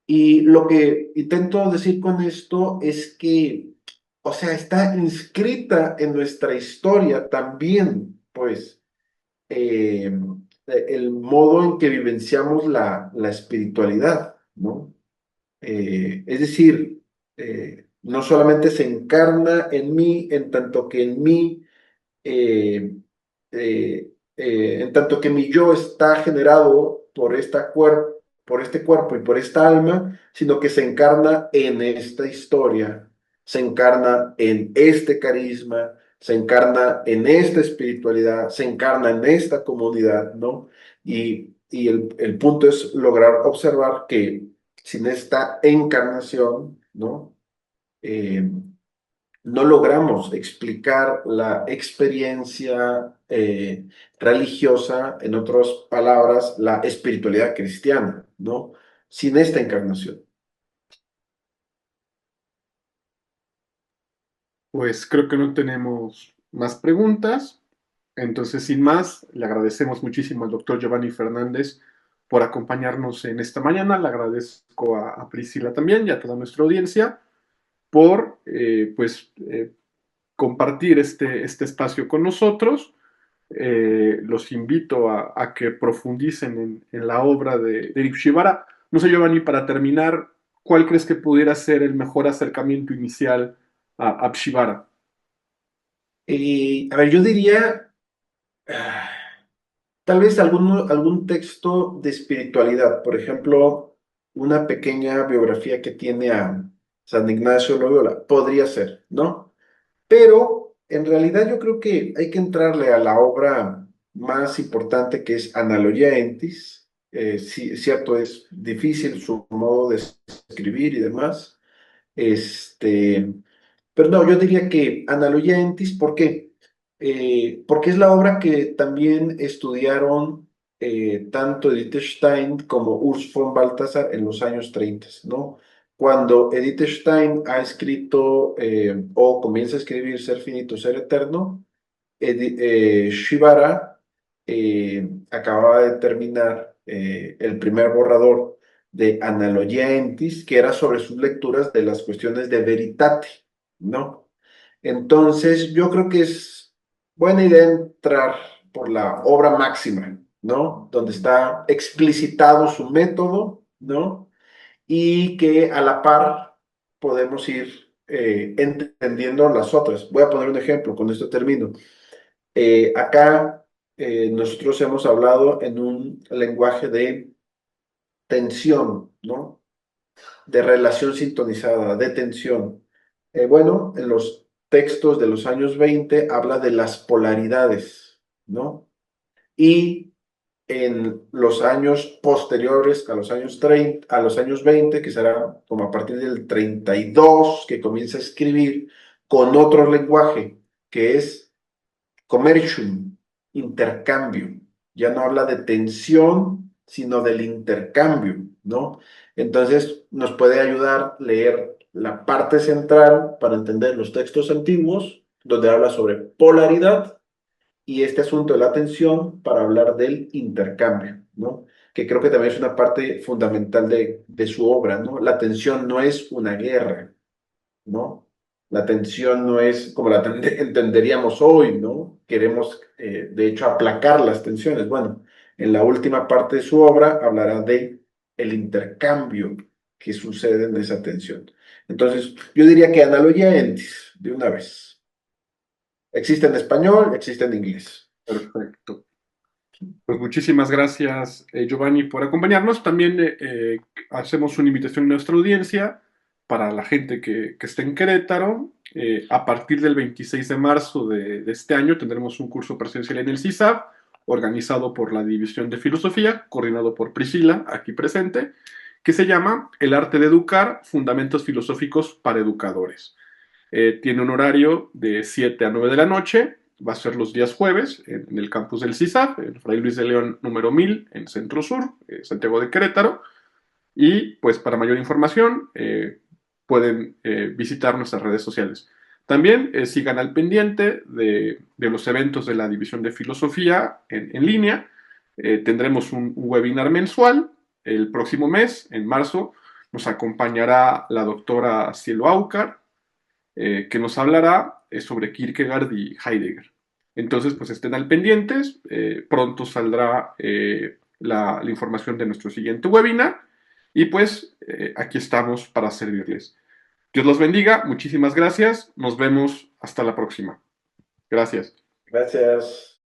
C: Y lo que intento decir con esto es que, o sea, está inscrita en nuestra historia también, pues, el modo en que vivenciamos la espiritualidad, ¿no? Es decir, no solamente se encarna en mí, en tanto que en mí eh, en tanto que mi yo está generado por este cuerpo y por esta alma, sino que se encarna en esta historia, se encarna en este carisma, se encarna en esta espiritualidad, se encarna en esta comunidad, ¿no? Y el punto es lograr observar que sin esta encarnación, ¿no? Eh, no logramos explicar la experiencia religiosa, en otras palabras, la espiritualidad cristiana, ¿no? Sin esta encarnación.
A: Pues creo que no tenemos más preguntas. Entonces, sin más, le agradecemos muchísimo al doctor Giovanni Fernández por acompañarnos en esta mañana. Le agradezco a Priscila también y a toda nuestra audiencia por compartir este espacio con nosotros. Los invito a que profundicen en la obra de Eric Shibara. No sé, Giovanni, para terminar, ¿cuál crees que pudiera ser el mejor acercamiento inicial a Shibara?
C: A ver, yo diría, ah, tal vez algún texto de espiritualidad, por ejemplo, una pequeña biografía que tiene a San Ignacio Loyola, podría ser, ¿no? Pero en realidad yo creo que hay que entrarle a la obra más importante que es Analogia Entis. Sí, es cierto, es difícil su modo de escribir y demás. Este, pero no, yo diría que Analogia Entis, ¿por qué? Porque es la obra que también estudiaron tanto Edith Stein como Urs von Balthasar en los años 30, ¿no? Cuando Edith Stein ha escrito o comienza a escribir Ser finito, ser eterno, Shibara acababa de terminar el primer borrador de Analogia Entis, que era sobre sus lecturas de las cuestiones de veritate, ¿no? Entonces, yo creo que es buena idea entrar por la obra máxima, ¿no? Donde está explicitado su método, ¿no? Y que a la par podemos ir entendiendo las otras. Voy a poner un ejemplo, con esto termino. Acá nosotros hemos hablado en un lenguaje de tensión, ¿no? De relación sintonizada, de tensión. Bueno, en los textos de los años 20 habla de las polaridades, ¿no? Y en los años posteriores a los años 30, a los años 20, que será como a partir del 32, que comienza a escribir con otro lenguaje, que es commercium, intercambio. Ya no habla de tensión, sino del intercambio, ¿no? Entonces, nos puede ayudar leer la parte central para entender los textos antiguos, donde habla sobre polaridad, y este asunto de la atención para hablar del intercambio, ¿no? Que creo que también es una parte fundamental de su obra, ¿no? La atención no es una guerra, ¿no? La tensión no es como la entenderíamos hoy, ¿no? Queremos, de hecho, aplacar las tensiones. Bueno, en la última parte de su obra hablará de el intercambio que sucede en esa tensión. Entonces, yo diría que analogía entis, de una vez. Existe en español, existe en inglés.
A: Perfecto. Pues muchísimas gracias, Giovanni, por acompañarnos. También hacemos una invitación a nuestra audiencia para la gente que esté en Querétaro. A partir del 26 de marzo de este año tendremos un curso presencial en el CISAB, organizado por la División de Filosofía, coordinado por Priscila, aquí presente, que se llama El arte de educar, fundamentos filosóficos para educadores. Tiene un horario de 7 a 9 de la noche, va a ser los días jueves en el campus del CISAP, en Fray Luis de León número 1000, en Centro Sur, Santiago de Querétaro. Y pues para mayor información pueden visitar nuestras redes sociales. También sigan al pendiente de los eventos de la División de Filosofía en línea. Tendremos un webinar mensual el próximo mes, en marzo. Nos acompañará la doctora Cielo Aucar, que nos hablará sobre Kierkegaard y Heidegger. Entonces, pues estén al pendientes, pronto saldrá la información de nuestro siguiente webinar y pues aquí estamos para servirles. Dios los bendiga, muchísimas gracias, nos vemos hasta la próxima. Gracias.
C: Gracias.